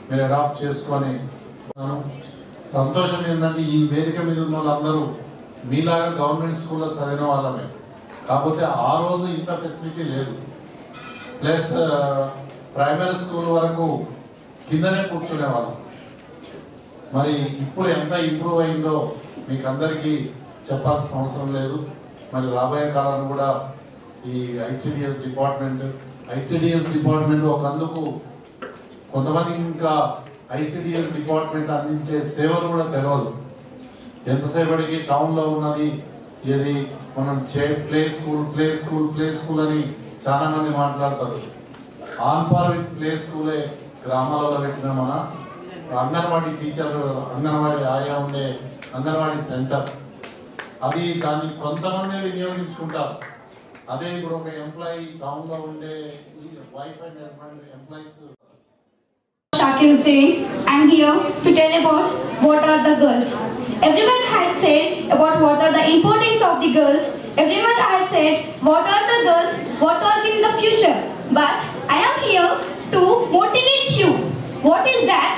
మీరు అడాప్ట్ చేసుకొని. సంతోషం ఏంటంటే ఈ వేదిక మీద ఉన్న వాళ్ళందరూ మీలాగా గవర్నమెంట్ స్కూల్లో చదివిన వాళ్ళమే. కాకపోతే ఆ రోజు ఇంత ఫెసిలిటీ లేదు. ప్లస్ ప్రైమరీ స్కూల్ వరకు కిందనే కూర్చునే వాళ్ళం. మరి ఇప్పుడు ఎంత ఇంప్రూవ్ అయిందో మీకు అందరికీ చెప్పాల్సిన అవసరం లేదు. మరి రాబోయే కాలం కూడా ఈ ఐసిడిఎస్ డిపార్ట్మెంట్ ఒకందుకు కొంతమంది ఇంకా ఐసిడిఎస్ డిపార్ట్మెంట్ అందించే సేవలు కూడా తెలియదు. ఎంతసేపటికి టౌన్లో ఉన్నది ఏది మనం ప్లే స్కూల్ అని చాలా మంది మాట్లాడతారు. ఆన్ పార్ విత్ ప్లే స్కూలే గ్రామాలలో పెట్టిన మన అంగన్వాడీ టీచర్, అంగన్వాడీ ఆయా ఉండే అంగన్వాడీ సెంటర్, అది దాన్ని కొంతమంది వినియోగించుకుంటారు. అదే ఇప్పుడు ఒక ఎంప్లాయీ టౌన్ లో ఉండే wife and husband employees. Shakir Hussain, I am here to tell about what are the girls. Everyone had said about what are the importance of the girls. Everyone had said what are the girls, what are in the future. But I am here to motivate you. What is that?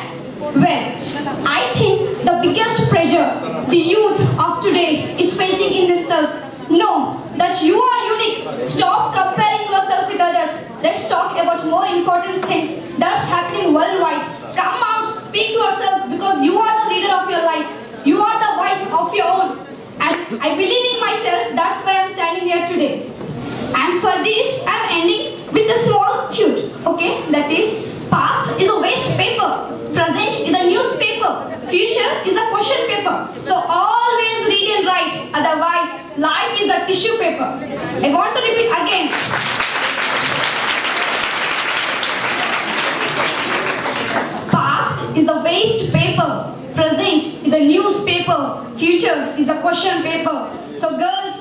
Well, I think the biggest pressure the youth of today is facing in themselves Know that you are unique. Stop comparing yourself with others. Let's talk about more important things that's happening worldwide. Come out, speak yourself because you are the leader of your life. You are the voice of your own. And I believe in myself, that's why I'm standing here today. And for this, I'm ending with a small cute, okay? That is, past is a waste paper, present is a newspaper, future is a question paper. So always read and write, otherwise life is a tissue paper. I want to repeat again. Past is a waste paper, present is a newspaper, future is a question paper. So girls,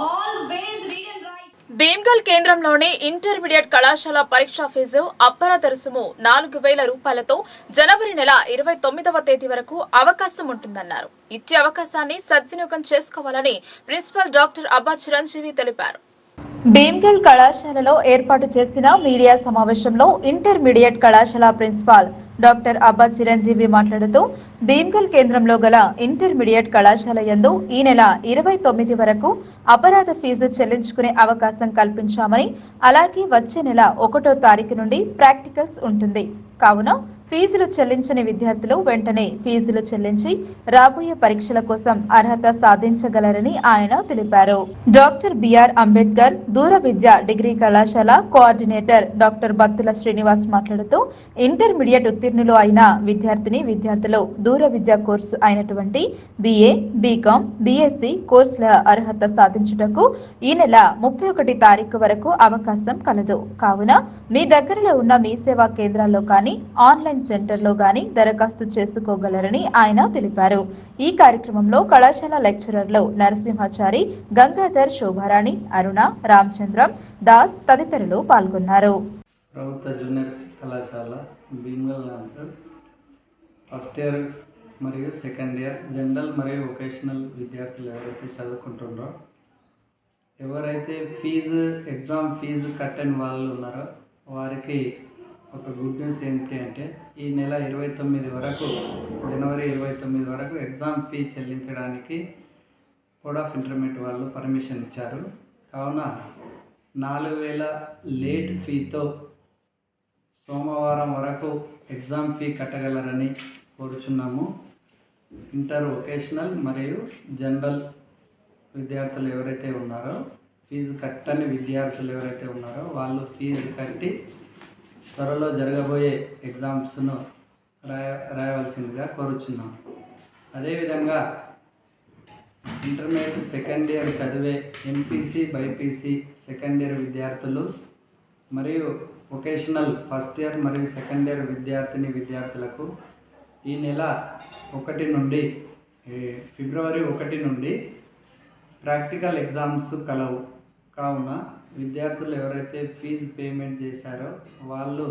always read and write. Bheemgal కేంద్రంలోని intermediate కళాశాల పరీక్షా fee అపరాధ రుసుము 4,000 రూపాయలతో జనవరి నెల 29వ తేదీ వరకు అవకాశం ఉంటుందన్నారు. ఇచ్చే అవకాశాన్ని సద్వినియోగం చేసుకోవాలని ప్రిన్సిపల్ డాక్టర్ అబ్బా చిరంజీవి తెలిపారు. భీమ్గల్ కళాశాలలో ఏర్పాటు చేసిన మీడియా సమావేశంలో ఇంటర్మీడియట్ కళాశాల ప్రిన్సిపాల్ డాక్టర్ అబ్బా చిరంజీవి మాట్లాడుతూ భీమ్గల్ కేంద్రంలో గల ఇంటర్మీడియట్ కళాశాల యందు ఈ నెల 29 వరకు అపరాధ ఫీజు చెల్లించుకునే అవకాశం కల్పించామని, అలాగే వచ్చే నెల 1వ తారీఖు నుండి ప్రాక్టికల్స్ ఉంటుంది కావున ఫీజులు చెల్లించని విద్యార్థులు వెంటనే ఫీజులు చెల్లించి రాబోయే పరీక్షల కోసం అర్హత సాధించగలరని ఆయన తెలిపారు. డాక్టర్ బిఆర్ అంబేద్కర్ దూర విద్య డిగ్రీ కళాశాల కోఆర్డినేటర్ డాక్టర్ బత్తుల శ్రీనివాస్ మాట్లాడుతూ ఇంటర్మీడియట్ ఉత్తీర్ణులు అయిన విద్యార్థులు దూర విద్య కోర్సు అయినటువంటి బిఏ, బీకాం, బిఎస్సి కోర్సుల అర్హత సాధించుటకు ఈ నెల 31 తారీఖు వరకు అవకాశం కలదు. కావున మీ దగ్గరలో ఉన్న మీ సేవా కేంద్రాల్లో కానీ ఆన్లైన్ సెంటర్లో గాని దరఖాస్తు చేసుకోగలరని ఆయన తెలిపారు. ఈ కార్యక్రమంలో కళాశాల లెక్చరర్లు నరసింహాచారి, గంగాధర్, శోభారాణి, అరుణ, రామచంద్రం, దాస్ తదితరులు పాల్గొన్నారు. ప్రభుత్వ జూనియర్ కళాశాల భీమ్గల్ ఫస్ట్ ఇయర్ మరియు సెకండ్ ఇయర్ జనరల్ మరియు వొకేషనల్ విద్యార్థులు ఎవరైతే చదువుకుంటున్నారో, ఎవరైతే ఎగ్జామ్ ఫీజు కట్టని వాళ్ళు ఉన్నారో వారికి ఒక గుడ్ న్యూస్ ఏంటి అంటే ఈ నెల 29 వరకు, జనవరి 29 వరకు ఎగ్జామ్ ఫీ చెల్లించడానికి కోడ్ ఆఫ్ ఇంటర్మీడియట్ వాళ్ళు పర్మిషన్ ఇచ్చారు. కావున 4,000 లేట్ ఫీతో సోమవారం వరకు ఎగ్జామ్ ఫీ కట్టగలరని కోరుచున్నాము. ఇంటర్ వొకేషనల్ మరియు జనరల్ విద్యార్థులు ఎవరైతే ఉన్నారో, ఫీజు కట్టని విద్యార్థులు ఎవరైతే ఉన్నారో వాళ్ళు ఫీజు కట్టి త్వరలో జరగబోయే ఎగ్జామ్స్ను రాయవలసిందిగా కోరుచున్నాం. అదేవిధంగా ఇంటర్మీడియట్ సెకండ్ ఇయర్ చదివే ఎంపీసీ, బైపీసీ సెకండ్ ఇయర్ విద్యార్థులు మరియు వొకేషనల్ ఫస్ట్ ఇయర్ మరియు సెకండ్ ఇయర్ విద్యార్థులకు ఈ నెల 1 నుండి ఫిబ్రవరి 1 నుండి ప్రాక్టికల్ ఎగ్జామ్స్ కలవు. కావున విద్యార్థులు ఎవరైతే ఫీజు పేమెంట్ చేశారో వాళ్ళు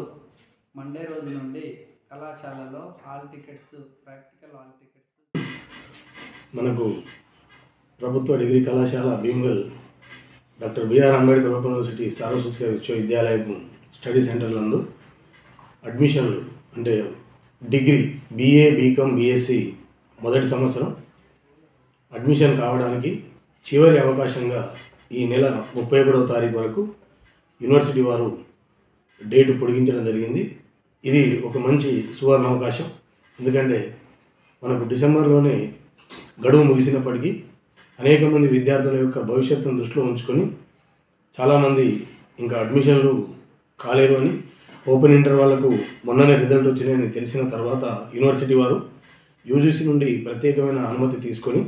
మండే రోజు నుండి కళాశాలలో ప్రాక్టికల్ హాల్ టికెట్స్ మనకు ప్రభుత్వ డిగ్రీ కళాశాల Bheemgal doctor B R Ambedkar open university సార్వత్రిక విశ్వవిద్యాలయం స్టడీ సెంటర్లందు అడ్మిషన్లు అంటే డిగ్రీ బిఏ, బీకాం, బిఎస్సి మొదటి సంవత్సరం అడ్మిషన్ కావడానికి చివరి అవకాశంగా ఈ నెల 31వ తారీఖు వరకు యూనివర్సిటీ వారు డేటు పొడిగించడం జరిగింది. ఇది ఒక మంచి సువర్ణ అవకాశం. ఎందుకంటే మనకు డిసెంబర్లోనే గడువు ముగిసినప్పటికీ అనేక మంది విద్యార్థుల యొక్క భవిష్యత్తును దృష్టిలో ఉంచుకొని చాలామంది ఇంకా అడ్మిషన్లు కాలేరు అని, ఓపెన్ ఇంటర్ వాళ్ళకు మొన్ననే రిజల్ట్ వచ్చినాయని తెలిసిన తర్వాత యూనివర్సిటీ వారు యూజీసీ నుండి ప్రత్యేకమైన అనుమతి తీసుకొని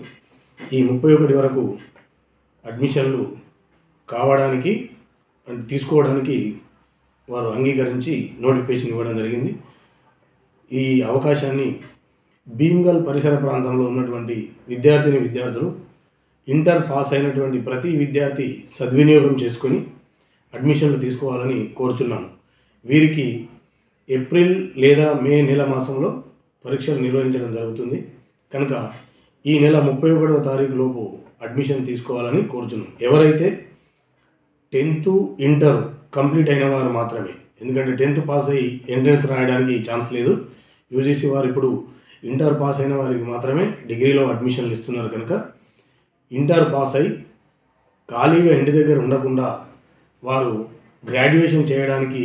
ఈ 31 వరకు అడ్మిషన్లు తీసుకోవడానికి వారు అంగీకరించి నోటిఫికేషన్ ఇవ్వడం జరిగింది. ఈ అవకాశాన్ని భీమ్గల్ పరిసర ప్రాంతంలో ఉన్నటువంటి విద్యార్థులు ఇంటర్ పాస్ అయినటువంటి ప్రతి విద్యార్థి సద్వినియోగం చేసుకొని అడ్మిషన్లు తీసుకోవాలని కోరుచున్నాను. వీరికి ఏప్రిల్ లేదా మే నెల మాసంలో పరీక్షలు నిర్వహించడం జరుగుతుంది కనుక ఈ నెల 31వ తారీఖు లోపు అడ్మిషన్ తీసుకోవాలని కోరుచున్నాం. ఎవరైతే 10th ఇంటర్ కంప్లీట్ అయిన వారు మాత్రమే, ఎందుకంటే 10th పాస్ అయ్యి ఎంట్రన్స్ రాయడానికి ఛాన్స్ లేదు. యూజీసీ వారు ఇప్పుడు ఇంటర్ పాస్ అయిన వారికి మాత్రమే డిగ్రీలో అడ్మిషన్లు ఇస్తున్నారు కనుక ఇంటర్ పాస్ అయ్యి ఖాళీగా ఇంటి దగ్గర ఉండకుండా వారు గ్రాడ్యుయేషన్ చేయడానికి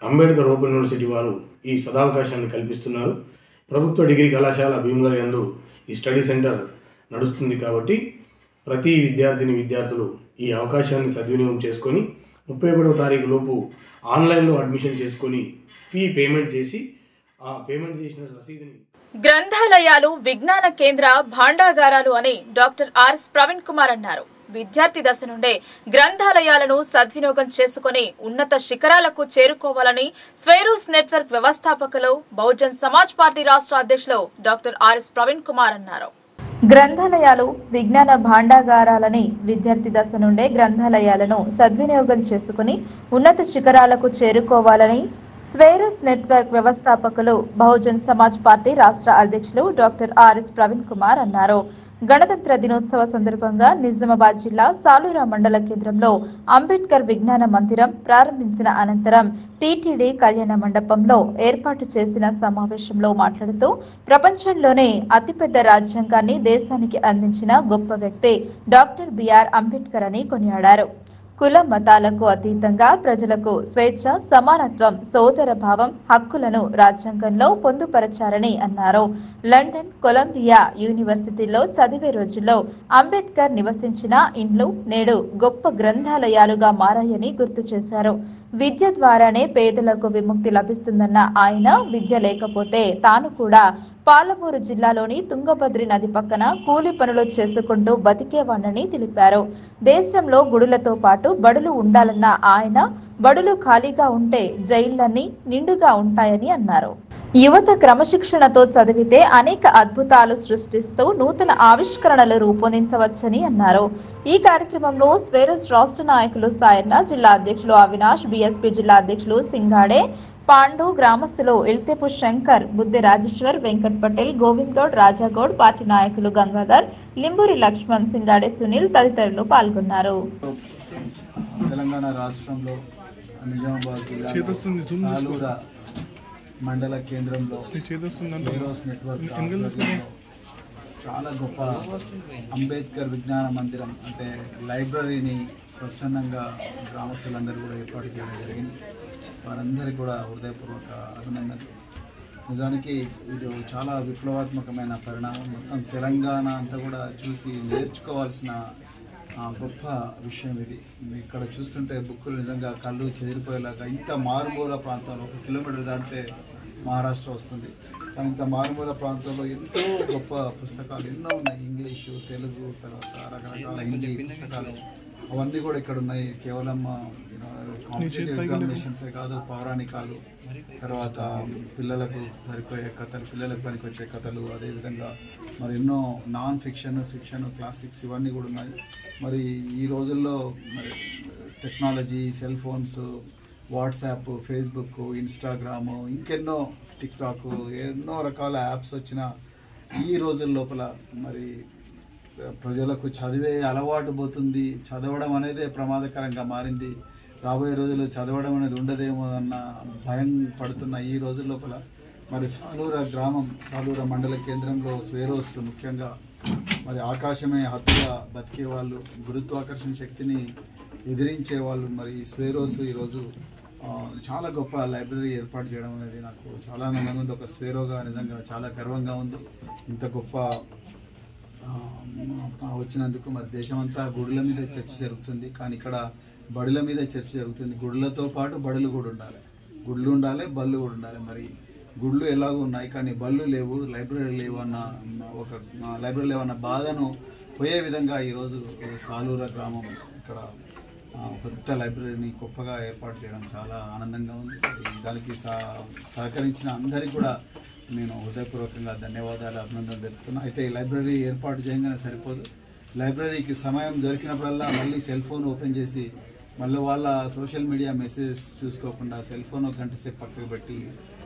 అంబేద్కర్ ఓపెన్ యూనివర్సిటీ వారు ఈ సదావకాశాన్ని కల్పిస్తున్నారు. ప్రభుత్వ డిగ్రీ కళాశాల భీమగల్ యందు ఈ స్టడీ సెంటర్ నడుస్తుంది కాబట్టి ప్రతి విద్యార్థులు ఈ అవకాశాన్ని సద్వినియోగం చేసుకొని 31వ తారీఖు లోపు ఆన్లైన్లో అడ్మిషన్ చేసుకొని ఫీ పేమెంట్ చేసి ఆ పేమెంట్ చేసిన రసీదుని గ్రంథాలయాలు విజ్ఞాన కేంద్ర భాండాగారాలు అని డాక్టర్ ఆర్ఎస్ ప్రవీణ్ కుమార్ అన్నారు. విద్యార్థి దశ నుండే గ్రంథాలయాలను సద్వినియోగం చేసుకుని ఉన్నత శిఖరాలకు చేరుకోవాలని స్వేరూస్ నెట్వర్క్ వ్యవస్థాపకులు బహుజన్ సమాజ్ పార్టీ రాష్ట్ర అధ్యక్షులు డాక్టర్ ఆర్ఎస్ ప్రవీణ్ కుమార్ అన్నారు. గ్రంథాలయాలు విజ్ఞాన భాండాగారాలని విద్యార్థి దశ నుండే గ్రంథాలయాలను సద్వినియోగం చేసుకుని ఉన్నత శిఖరాలకు చేరుకోవాలని స్వేరూస్ నెట్వర్క్ వ్యవస్థాపకులు బహుజన్ సమాజ్ పార్టీ రాష్ట్ర అధ్యక్షులు డాక్టర్ ఆర్ఎస్ ప్రవీణ్ కుమార్ అన్నారు. గణతంత్ర దినోత్సవ సందర్భంగా నిజామాబాద్ జిల్లా సాలూరా మండల కేంద్రంలో అంబేద్కర్ విజ్ఞాన మందిరం ప్రారంభించిన అనంతరం టీటీడీ కళ్యాణ మండపంలో ఏర్పాటు చేసిన సమావేశంలో మాట్లాడుతూ ప్రపంచంలోనే అతిపెద్ద రాజ్యాంగాన్ని దేశానికి అందించిన గొప్ప వ్యక్తి డాక్టర్ బిఆర్ అంబేద్కర్ అని కొనియాడారు. కుల మతాలకు అతీతంగా ప్రజలకు స్వేచ్ఛ, సమానత్వం, సోదర భావం, హక్కులను రాజ్యాంగంలో పొందుపరచారని అన్నారు. లండన్, కొలంబియా యూనివర్సిటీలో చదివే రోజుల్లో అంబేద్కర్ నివసించిన ఇండ్లు నేడు గొప్ప గ్రంథాలయాలుగా మారాయని గుర్తు చేశారు. విద్య ద్వారానే పేదలకు విముక్తి లభిస్తుందన్న ఆయన విద్య లేకపోతే తాను కూడా పాలమూరు జిల్లాలోని తుంగభద్రి నది పక్కన కూలి పనులు చేసుకుంటూ బతికేవాణ్ణని తెలిపారు. దేశంలో గుడులతో పాటు బడులు ఉండాలన్న ఆయన బడులు ఖాళీగా ఉంటే జైళ్లన్నీ నిండుగా ఉంటాయని అన్నారు. యువత క్రమశిక్షణతో చదివితే అనేక అద్భుతాలు సృష్టిస్తూ నూతన ఆవిష్కరణలు రూపొందించవచ్చని అన్నారు. ఈ కార్యక్రమంలో స్వేరస్ రాష్ట్ర నాయకులు సాయన్న, జిల్లా అధ్యక్షులు అవినాష్, బీఎస్పీ జిల్లా అధ్యక్షులు సింగాడే, పాండు, గ్రామస్తులు ఇల్తేపు శంకర్, బుద్ధి రాజేశ్వర్, వెంకట్ పటేల్, గోవింద్ గౌడ్, రాజాగౌడ్, పార్టీ నాయకులు గంగాధర్, లింబూరి లక్ష్మణ్, సింగాడే సునీల్ తదితరులు పాల్గొన్నారు. తెలంగాణ రాష్ట్రంలో నిజామాబాద్ జిల్లా సాలూరా మండల కేంద్రంలో స్వేరూస్ నెట్వర్క్ చాలా గొప్ప అంబేద్కర్ విజ్ఞాన మందిరం అంటే లైబ్రరీని స్వచ్ఛందంగా గ్రామస్తులందరూ కూడా ఏర్పాటు చేయడం జరిగింది. వారందరికీ కూడా హృదయపూర్వక అభినందనలు. నిజానికి ఇది చాలా విప్లవాత్మకమైన పరిణామం. మొత్తం తెలంగాణ అంతా కూడా చూసి నేర్చుకోవాల్సిన గొప్ప విషయం ఇది. ఇక్కడ చూస్తుంటే బుక్కులు నిజంగా కళ్ళు చెదిరిపోయేలాగా ఇంత మారుమూల ప్రాంతంలో 1 కిలోమీటర్ దాటితే మహారాష్ట్ర వస్తుంది. కానీ ఇంత మారుమూల ప్రాంతంలో ఎంతో గొప్ప పుస్తకాలు ఎన్నో ఉన్నాయి. ఇంగ్లీషు, తెలుగు, తర్వాత రకరకాల హిందీ పుస్తకాలు అవన్నీ కూడా ఇక్కడ ఉన్నాయి. కేవలం కాంపిటేటివ్ ఎగ్జామినేషన్సే కాదు, పౌరాణికాలు, తర్వాత పిల్లలకు సరిపోయే కథలు, పిల్లలకు పనికొచ్చే కథలు, అదేవిధంగా మరి ఎన్నో నాన్ ఫిక్షన్, ఫిక్షన్, క్లాసిక్స్ ఇవన్నీ కూడా ఉన్నాయి. మరి ఈ రోజుల్లో మరి technology, cell phones, WhatsApp, Facebook, Instagram, ఇంకెన్నో టిక్టాక్, ఎన్నో రకాల యాప్స్ వచ్చిన ఈ రోజుల లోపల మరి ప్రజలకు చదివే అలవాటు పోతుంది. చదవడం అనేది ప్రమాదకరంగా మారింది. రాబోయే రోజుల్లో చదవడం అనేది ఉండదేమో అన్న భయం పడుతున్న ఈ రోజుల లోపల మరి సాలూరా గ్రామం, సాలూరా మండల కేంద్రంలో స్వేరూస్ ముఖ్యంగా మరి ఆకాశమే హద్దుగా బతికే వాళ్ళు, గురుత్వాకర్షణ శక్తిని ఎదిరించే వాళ్ళు మరి స్వేరూస్ ఈరోజు చాలా గొప్ప లైబ్రరీ ఏర్పాటు చేయడం అనేది నాకు చాలా ఆనందంగా ఉంది. ఒక స్వేరోగా నిజంగా చాలా గర్వంగా ఉంది. ఇంత గొప్ప వచ్చినందుకు మరి దేశమంతా గుడుల మీద చర్చ జరుగుతుంది, కానీ ఇక్కడ బడుల మీద చర్చ జరుగుతుంది. గుడులతో పాటు బడులు కూడా ఉండాలి, గుళ్ళు ఉండాలి, బళ్ళు కూడా ఉండాలి. మరి గుళ్ళు ఎలాగో ఉన్నాయి కానీ బళ్ళు లేవు, లైబ్రరీ లేవు అన్న ఒక లైబ్రరీ లేవన్న బాధను పోయే విధంగా ఈరోజు సాలూరా గ్రామం ఇక్కడ పెద్ద లైబ్రరీని గొప్పగా ఏర్పాటు చేయడం చాలా ఆనందంగా ఉంది. దానికి సహకరించిన అందరికీ కూడా నేను హృదయపూర్వకంగా ధన్యవాదాలు, అభినందనలు తెలుపుతున్నా. అయితే ఈ లైబ్రరీ ఏర్పాటు చేయగానే సరిపోదు. లైబ్రరీకి సమయం దొరికినప్పుడల్లా మళ్ళీ సెల్ ఫోన్ ఓపెన్ చేసి మళ్ళీ వాళ్ళ సోషల్ మీడియా మెసేజ్ చూసుకోకుండా సెల్ ఫోన్ ఒక గంట సేపు పక్కకు పెట్టి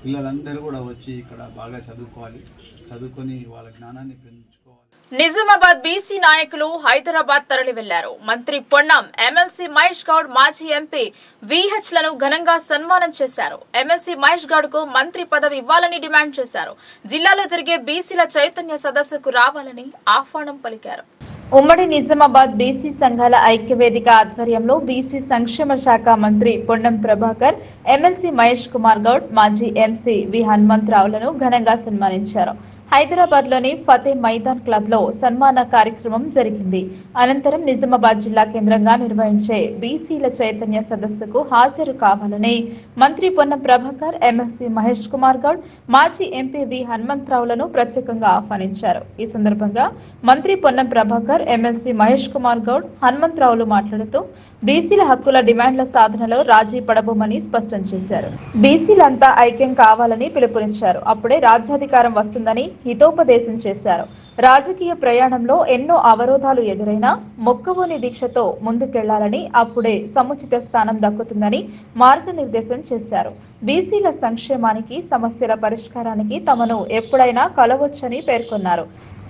పిల్లలందరూ కూడా వచ్చి ఇక్కడ బాగా చదువుకోవాలి, చదువుకొని వాళ్ళ జ్ఞానాన్ని పెంచుకోవాలి. నిజామాబాద్ బీసీ నాయకులు హైదరాబాద్ తరలి వెళ్లారు. మంత్రి పొన్నం, ఎమ్మెల్సీ మహేష్ గౌడ్, మాజీ ఎంపీ విహెచ్ లను ఘనంగా సన్మానం చేశారు. ఎమ్మెల్సీ మహేష్ గౌడ్ కు మంత్రి పదవి ఇవ్వాలని డిమాండ్ చేశారు. జిల్లాలో జరిగే బీసీల చైతన్య సదస్సుకు రావాలని ఆహ్వానం పలికారు. ఉమ్మడి నిజామాబాద్ బీసీ సంఘాల ఐక్యవేదిక ఆధ్వర్యంలో బీసీ సంక్షేమ శాఖ మంత్రి పొన్నం ప్రభాకర్, ఎమ్మెల్సీ మహేష్ కుమార్ గౌడ్, మాజీ ఎంసీ వి హనుమంతరావులను ఘనంగా సన్మానించారు. హైదరాబాద్ లోని ఫతే మైదాన్ క్లబ్ లో సన్మాన కార్యక్రమం జరిగింది. అనంతరం నిజామాబాద్ జిల్లా కేంద్రంగా నిర్వహించే బీసీల చైతన్య సదస్సుకు హాజరు కావాలని మంత్రి పొన్నం ప్రభాకర్, ఎమ్మెల్సీ మహేష్ కుమార్ గౌడ్, మాజీ ఎంపీ వి హనుమంతరావులను ప్రత్యేకంగా ఆహ్వానించారు. ఈ సందర్భంగా మంత్రి పొన్నం ప్రభాకర్, ఎమ్మెల్సీ మహేష్ కుమార్ గౌడ్, హనుమంతరావులు మాట్లాడుతూ బీసీల హక్కుల డిమాండ్ల సాధనలో రాజీ పడబోమని స్పష్టం చేశారు. బీసీలంతా ఐక్యం కావాలని పిలుపునిచ్చారు. అప్పుడే రాజ్యాధికారం వస్తుందని హితోపదేశం చేశారు. రాజకీయ ప్రయాణంలో ఎన్నో అవరోధాలు ఎదురైనా మొక్కవోని దీక్షతో ముందుకెళ్లాలని, అప్పుడే సముచిత స్థానం దక్కుతుందని మార్గనిర్దేశం చేశారు. బీసీల సంక్షేమానికి, సమస్యల పరిష్కారానికి తమను ఎప్పుడైనా కలవొచ్చని పేర్కొన్నారు.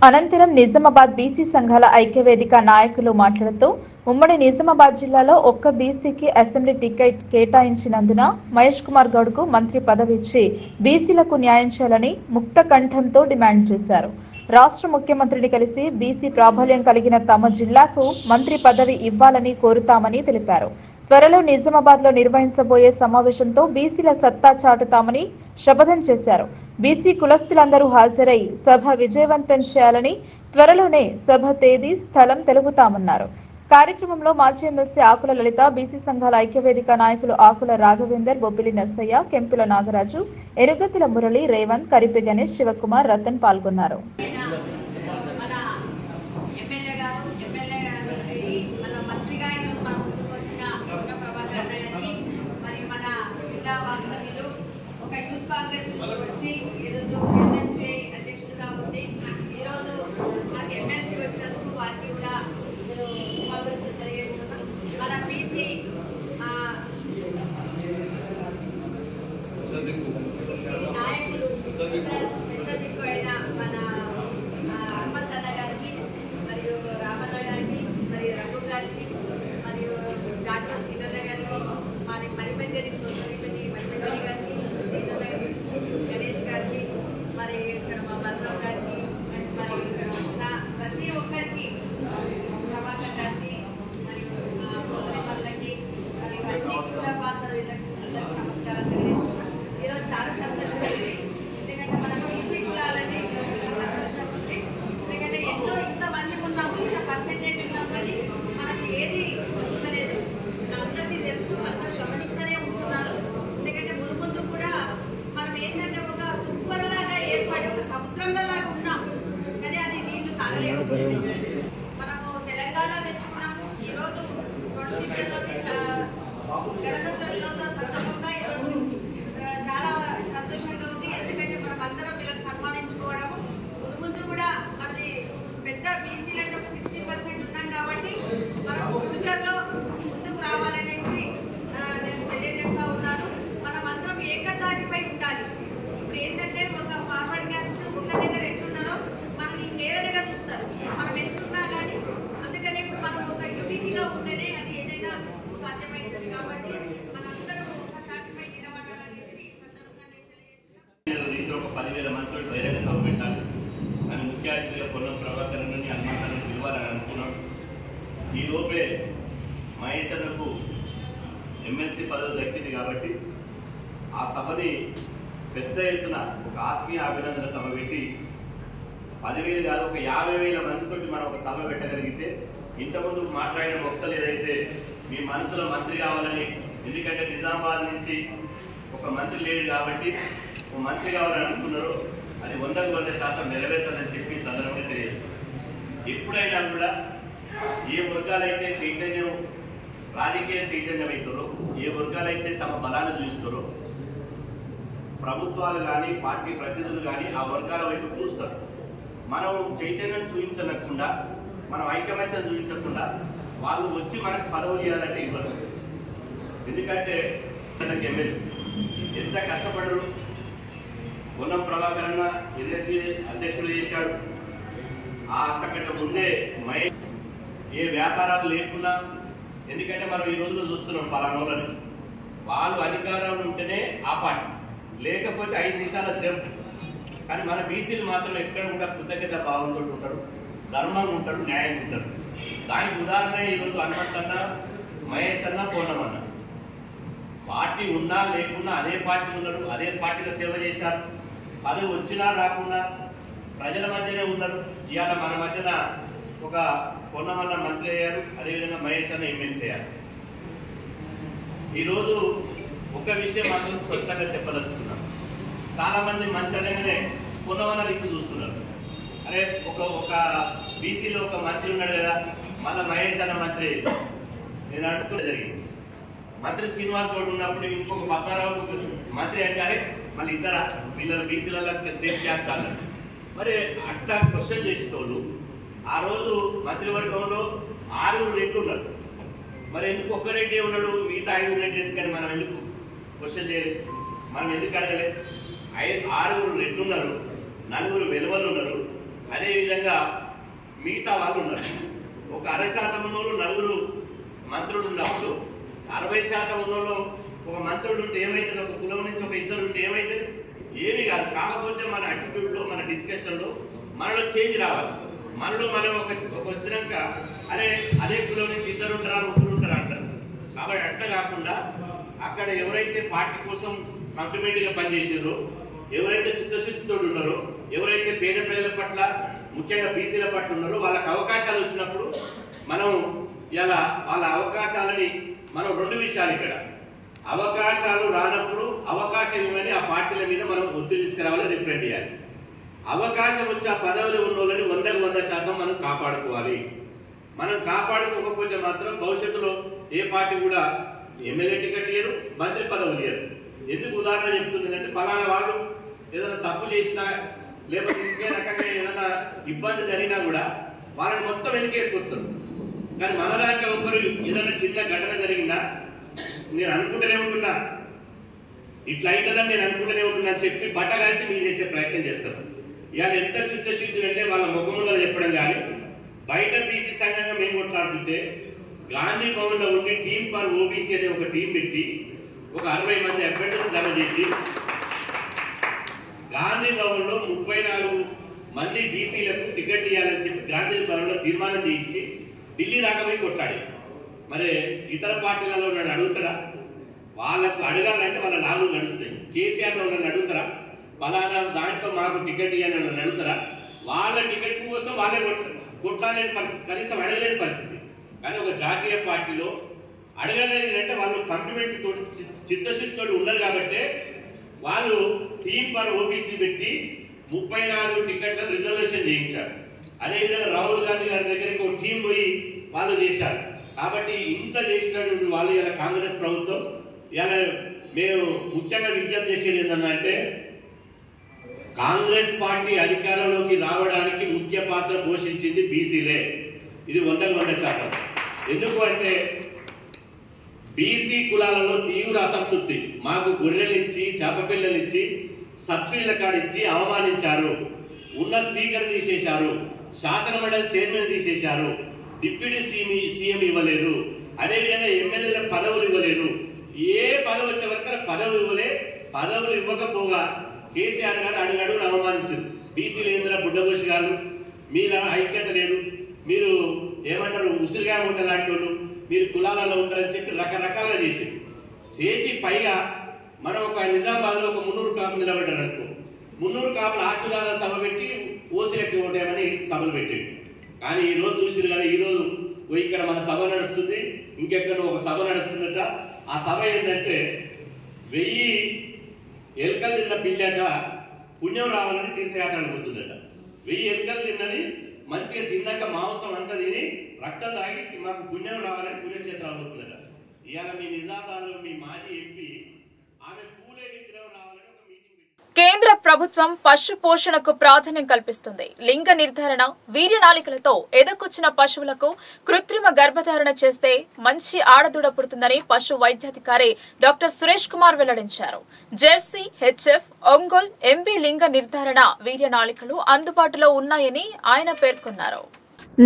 అనంతరం నిజామాబాద్ బీసీ సంఘాల ఐక్యవేదిక నాయకులు మాట్లాడుతూ ఉమ్మడి నిజామాబాద్ జిల్లాలో ఒక్క బీసీకి అసెంబ్లీ టికెట్ కేటాయించినందున మహేష్ కుమార్ గౌడ్ కు మంత్రి పదవి ఇచ్చి బీసీలకు న్యాయం చేయాలని ముక్త కంఠంతో డిమాండ్ చేశారు. రాష్ట్ర ముఖ్యమంత్రిని కలిసి బీసీ ప్రాబల్యం కలిగిన తమ జిల్లాకు మంత్రి పదవి ఇవ్వాలని కోరుతామని తెలిపారు. త్వరలో నిజామాబాద్ లో నిర్వహించబోయే సమావేశంతో బీసీల సత్తా చాటుతామని శపథం చేశారు. బీసీ కులస్తులందరూ హాజరై సభ విజయవంతం చేయాలని, త్వరలోనే సభ తేదీ, స్థలం తెలుపుతామన్నారు. కార్యక్రమంలో మాజీ ఎమ్మెల్సీ ఆకుల లలిత, బీసీ సంఘాల ఐక్యవేదిక నాయకులు ఆకుల రాఘవేందర్, బొబ్బిలి నర్సయ్య, కెంపుల నాగరాజు, ఎరుగతుల మురళి, రేవంత్, కరిపి గణేష్, శివకుమార్, రతన్ పాల్గొన్నారు. మనము తెలంగాణ తెచ్చుకున్నాం. ఈరోజు సందర్భంగా ఈరోజు చాలా సంతోషంగా ఉంది. ఎందుకంటే మనం అందరం వీళ్ళకి సన్మానించుకోవడం, ముందు కూడా మనది పెద్ద బీసీలు అంటే ఒక 60% ఉన్నాం కాబట్టి మనం ఫ్యూచర్లో ముందుకు రావాలనేసి నేను తెలియజేస్తా ఉన్నాను. మనం అందరం ఏకతాటిపై ఉండాలి. ఇప్పుడు ఏంటంటే ఒక ఫార్వర్డ్ క్యాస్ట్ ఒక దగ్గర ఎట్లున్నారో మనల్ని నేరడిగా చూస్తారు. మనం ఎత్తున్నా కానీ అందుకనే ఇప్పుడు మనం ఒక యూనిటీగా ఉంటేనే అది ఏదైనా సాధ్యమవుతుంది. కాబట్టి మనందరం ఒక తాటిపై నిలబడాలనేసి ఈ సందర్భంగా నేను తెలియజేస్తున్నాను. రీతిలో ఒక 10,000 మందితో బహిరంగ సభ పెట్టాలి అని ముఖ్య అతిథిగా పొన్నం ప్రభాకర్ నుండి హనుమంతను పిలవాలని అనుకున్నాడు. ఈ లోపే మహేష్ అన్నకు ఎమ్మెల్సీ పదవి దక్కింది కాబట్టి ఆ సభని పెద్ద ఎత్తున ఒక ఆత్మీయ అభినందన సభ పెట్టి 10,000 కాదు ఒక 50,000 మందితో మనం ఒక సభ పెట్టగలిగితే ఇంతకుముందు మాట్లాడిన వక్తలు ఏదైతే మీ మనసులో మంత్రి కావాలని, ఎందుకంటే నిజామాబాద్ నుంచి ఒక మంత్రి లేడు కాబట్టి ఒక మంత్రి కావాలని అనుకున్నారో అది 100% నెరవేరుతుందని చెప్పి సందర్భంగా తెలియజేస్తుంది. ఎప్పుడైనా కూడా ఏ వర్గాలైతే చైతన్యం రాజకీయ చైతన్యం అవుతారో, ఏ వర్గాలైతే తమ బలాన్ని చూపిస్తారో ప్రభుత్వాలు కానీ పార్టీ ప్రతినిధులు కానీ ఆ వర్గాల వైపు చూస్తారు. మనం చైతన్యం చూపించకుండా, మనం ఐకమత్యం చూపించకుండా వాళ్ళు వచ్చి మనకు పదవులు చేయాలంటే ఇవ్వరు. ఎందుకంటే ఎమ్మెల్సీ ఎంత కష్టపడరు. పొన్నం ప్రభాకర్ అన్న ఎన్ఎస్సీ అధ్యక్షుడు చేశాడు. అంతకంటే ముందే ఏ వ్యాపారాలు లేకున్నా, ఎందుకంటే మనం ఈ రోజులో చూస్తున్నాం పలానోళ్ళని వాళ్ళు అధికారంలో ఉంటేనే ఆ పార్టీ, లేకపోతే 5 నిమిషాల జంప్. కానీ మన బీసీలు మాత్రం ఎక్కడ కూడా కృతజ్ఞత భావంతో ఉంటారు. ధర్మంగా ఉంటారు, న్యాయంగా ఉంటారు. దానికి ఉదాహరణ ఈరోజు హనుమంతన్న, మహేష్ అన్న, పూర్ణమన్న పార్టీ ఉన్నా లేకున్నా అదే పార్టీ ఉన్నారు, అదే పార్టీలో సేవ చేశారు. పదవి వచ్చినా రాకున్నా ప్రజల మధ్యనే ఉన్నారు. ఇవాళ మన మధ్యన ఒక పూర్ణమన్న మంత్రి అయ్యారు, అదేవిధంగా మహేష్ అన్న ఎమ్మెల్సీ అయ్యారు. ఈరోజు ఒక విషయం మాత్రం స్పష్టంగా చెప్పదలుచుకున్నాం. చాలామంది మంత్రి అనగానే పూర్ణమన్న లింక్ చూస్తున్నారు. అరే ఒక బీసీలో ఒక మంత్రి ఉన్నాడు కదా, మళ్ళీ మహేష్ అన్న మంత్రి నేను అనుకునే జరిగింది. మంత్రి శ్రీనివాస్ గౌడ్ ఉన్నప్పుడు ఇంకొక పద్మారావు మంత్రి అంటారే మళ్ళీ ఇద్దర వీళ్ళ బీసీలలో సేఫ్ చేస్తారు. మరి అట్లా క్వశ్చన్ చేసేటోళ్ళు ఆ రోజు మంత్రివర్గంలో 6 రెడ్లు ఉన్నారు. మరి ఎందుకు ఒక్క రెడ్డి ఉన్నాడు, మిగతా 5 రెడ్డి ఎందుకని మనం ఎందుకు క్వశ్చన్ చేయలేదు, మనం ఎందుకు అడగలేదు? 6 రెడ్లు ఉన్నారు, 4 వెలువలు ఉన్నారు, అదేవిధంగా మిగతా వాళ్ళు ఉన్నారు. ఒక 60% ఉన్నోళ్ళు 4 మంత్రులు ఉన్నప్పుడు 60% ఉన్నోళ్ళు ఒక మంత్రుడు ఉంటే ఏమవుతుంది, ఒక కులం నుంచి ఒక 2 ఉంటే ఏమవుతుంది? ఏమి కాదు. కాకపోతే మన యాటిట్యూడ్లో, మన డిస్కషన్లో మనలో చేంజ్ రావాలి. మనలో మనం ఒక వచ్చినాక అరే అదే కులం నుంచి 2 ఉంటారా 3 ఉంటారా అంటారు. కాబట్టి అట్లా కాకుండా అక్కడ ఎవరైతే పార్టీ కోసం కంప్లిమెంట్గా పనిచేసారో, ఎవరైతే చిత్తశుద్ధితో ఉన్నారో, ఎవరైతే పేద ప్రజల పట్ల ముఖ్యంగా బీసీల పట్ల ఉన్నారో వాళ్ళకి అవకాశాలు వచ్చినప్పుడు మనం ఇలా వాళ్ళ అవకాశాలని మనం 2 విషయాలు ఇక్కడ అవకాశాలు రానప్పుడు అవకాశం ఇవ్వని ఆ పార్టీల మీద మనం ఒత్తిడి తీసుకురావాలి, రిప్రజెంట్ చేయాలి. అవకాశం వచ్చి ఆ పదవులు ఉన్న వాళ్ళని 100% మనం కాపాడుకోవాలి. మనం కాపాడుకోకపోతే మాత్రం భవిష్యత్తులో ఏ పార్టీ కూడా ఎమ్మెల్యే టికెట్ ఇయ్యరు, మంత్రి పదవులు ఇయ్యరు. ఎందుకు ఉదాహరణ చెప్తుందంటే పలానా వాళ్ళు ఏదైనా తప్పు చేసినా లేకపోతే ఇంకే రకంగా ఏదైనా ఇబ్బంది జరిగినా కూడా వాళ్ళని మొత్తం వెనకేసుకొస్తారు. కానీ మన దాంట్లో ఒకరు ఏదైనా చిన్న ఘటన జరిగినా నేను అనుకుంటూనే ఉంటున్నా, ఇట్లా అవుతుందని నేను అనుకుంటూనే ఉంటున్నా అని చెప్పి బట్టగాల్చి మీరు చేసే ప్రయత్నం చేస్తారు. ఇవాళ ఎంత చిత్తశుద్ధి అంటే వాళ్ళ ముఖములో చెప్పడం కానీ బయట బీసీ సంఘంగా మేము కొట్లాడుతుంటే గాంధీ భవన్లో ఉండి టీమ్ ఫర్ ఓబీసీ అనే ఒక టీం పెట్టి ఒక 60 మంది అభ్యర్థులను జమ చేసి గాంధీ భవన్లో 34 మంది బీసీలకు టికెట్లు ఇవ్వాలని చెప్పి గాంధీ భవన్లో తీర్మానం చేయించి ఢిల్లీ దాకా పోయి కొట్లాడి. మరి ఇతర పార్టీలలో నన్ను అడుగుతారా? వాళ్ళకు అడగాలంటే వాళ్ళ లాభం నడుస్తాయి. కేసీఆర్లో నన్ను అడుగుతారా? ఫలానా దాంట్లో మాకు టికెట్ ఇవ్వాలని నన్ను అడుగుతారా? వాళ్ళ టికెట్ కోసం వాళ్ళే కొట్లాడలేని పరిస్థితి, కనీసం అడగలేని పరిస్థితి. కానీ ఒక జాతీయ పార్టీలో అడగలేదు అంటే వాళ్ళు కంప్లిమెంట్ తోటి చిత్తశుద్ధితో ఉన్నారు కాబట్టి వాళ్ళు టీమ్ ఫర్ ఓబీసీ పెట్టి 34 టికెట్లను రిజర్వేషన్ చేయించారు. అదేవిధంగా రాహుల్ గాంధీ గారి దగ్గరికి ఒక టీం పోయి వాళ్ళు చేశారు. కాబట్టి ఇంత చేసినటువంటి వాళ్ళు ఇలా కాంగ్రెస్ ప్రభుత్వం ఇలా మేము ముఖ్యంగా విజ్ఞప్తి చేసేది ఏంటంటే కాంగ్రెస్ పార్టీ అధికారంలోకి రావడానికి ముఖ్య పాత్ర పోషించింది బీసీలే. ఇది 100%. ఎందుకు అంటే బీసీ కులాలలో తీవ్ర అసంతృప్తి. మాకు గొర్రెలిచ్చి చేపపిల్లలిచ్చి సబ్సిడీల కాడిచ్చి అవమానించారు. ఉన్న స్పీకర్ తీసేశారు, శాసన మండలి చైర్మన్ తీసేశారు, డిప్యూటీ సీఎం ఇవ్వలేదు, అదేవిధంగా ఎమ్మెల్యేల పదవులు ఇవ్వలేదు. ఏ పదవి వచ్చే వరకు పదవులు ఇవ్వలే. పదవులు ఇవ్వకపోగా కేసీఆర్ గారు అడుగడుగును అవమానించారు. బీసీలు ఏంద్ర బుడ్డగోషి గారు, మీలా ఐక్యత లేదు, మీరు ఏమంటారు ఉసిరిగా ఉంటే లాంటి వాళ్ళు, మీరు కులాలలో ఉంటారని చెప్పి రకరకాలుగా చేసి పైగా మనం ఒక నిజామాబాద్లో ఒక 300 కాపులు నిలబడ్డారు అనుకో, 300 కాపులు ఆశీర్వాద సభ పెట్టి ఓసీలకి ఓటేమని సభలు పెట్టింది. కానీ ఈ రోజు చూసిరు కదా, ఈరోజు ఇక్కడ మన సభ నడుస్తుంది, ఇంకెక్కడ ఒక సభ నడుస్తుందట. ఆ సభ ఏంటంటే 1000 ఎలుకలు తిన్న పిల్లట పుణ్యం రావాలని తీర్థయాత్రలు పోతుందట. 1000 ఎలుకలు తిన్నది మంచిగా తిన్నాక మాంసం అంతా తిని రక్తం తాగి మాకు పుణ్యం రావాలని పుణ్యక్షేత్రాలు పోతుందట. ఇవాళ మీ నిజామాబాద్లో మీ మాజీ ఎంపీ ఆమె పూలే విగ్రహం రావాలని ఒక మీటింగ్. కేంద్ర ప్రభుత్వం పశు పోషణకు ప్రాధాన్యం కల్పిస్తుంది. లింగ నిర్ధారణ, వీర్యనాళికలతో ఎదకొచ్చిన పశువులకు కృత్రిమ గర్భధారణ చేస్తే మంచి ఆడదూడ పుడుతుందని పశు వైద్యాధికారి డాక్టర్ సురేష్ కుమార్ వెల్లడించారు. జెర్సీ, హెచ్ఎఫ్, ఒంగోల్, ఎంబీ లింగ నిర్ధారణ వీర్యనాళికలు అందుబాటులో ఉన్నాయని ఆయన పేర్కొన్నారు.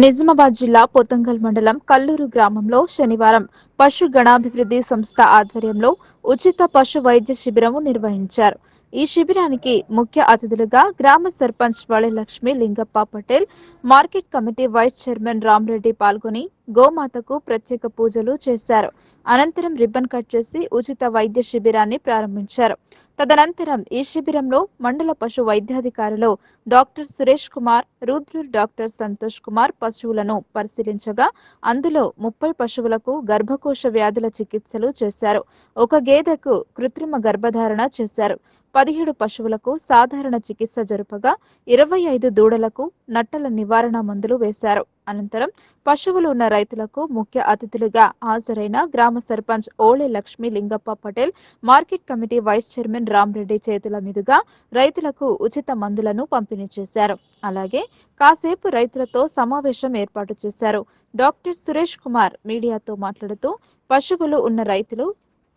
నిజామాబాద్ జిల్లా పొతంగల్ మండలం కల్లూరు గ్రామంలో శనివారం పశు గణాభివృద్ధి సంస్థ ఆధ్వర్యంలో ఉచిత పశు వైద్య శిబిరము నిర్వహించారు. ఈ శిబిరానికి ముఖ్య అతిథులుగా గ్రామ sarpanch Valilakshmi Lingappa Patel, market committee vice chairman Ramreddy పాల్గొని గోమాతకు ప్రత్యేక పూజలు చేశారు. అనంతరం రిబ్బన్ కట్ చేసి ఉచిత వైద్య శిబిరాన్ని ప్రారంభించారు. తదనంతరం ఈ శిబిరంలో మండల పశు వైద్యాధికారులు డాక్టర్ సురేష్ కుమార్, రుద్రూర్ డాక్టర్ సంతోష్ కుమార్ పశువులను పరిశీలించగా అందులో 30 పశువులకు గర్భకోశ వ్యాధుల చికిత్సలు చేశారు. ఒక గేదెకు కృత్రిమ గర్భధారణ చేశారు. 17 పశువులకు సాధారణ చికిత్స జరుపగా 25 దూడలకు నట్టల నివారణ మందులు వేశారు. అనంతరం పశువులు ఉన్న రైతులకు ముఖ్య అతిథులుగా హాజరైన గ్రామ sarpanch Ole Lakshmi Lingappa Patel, market committee vice chairman Ramreddy చేతుల మీదుగా రైతులకు ఉచిత మందులను పంపిణీ చేశారు. అలాగే కాసేపు రైతులతో సమావేశం ఏర్పాటు చేశారు. డాక్టర్ సురేష్ కుమార్ మీడియాతో మాట్లాడుతూ పశువులు ఉన్న రైతులు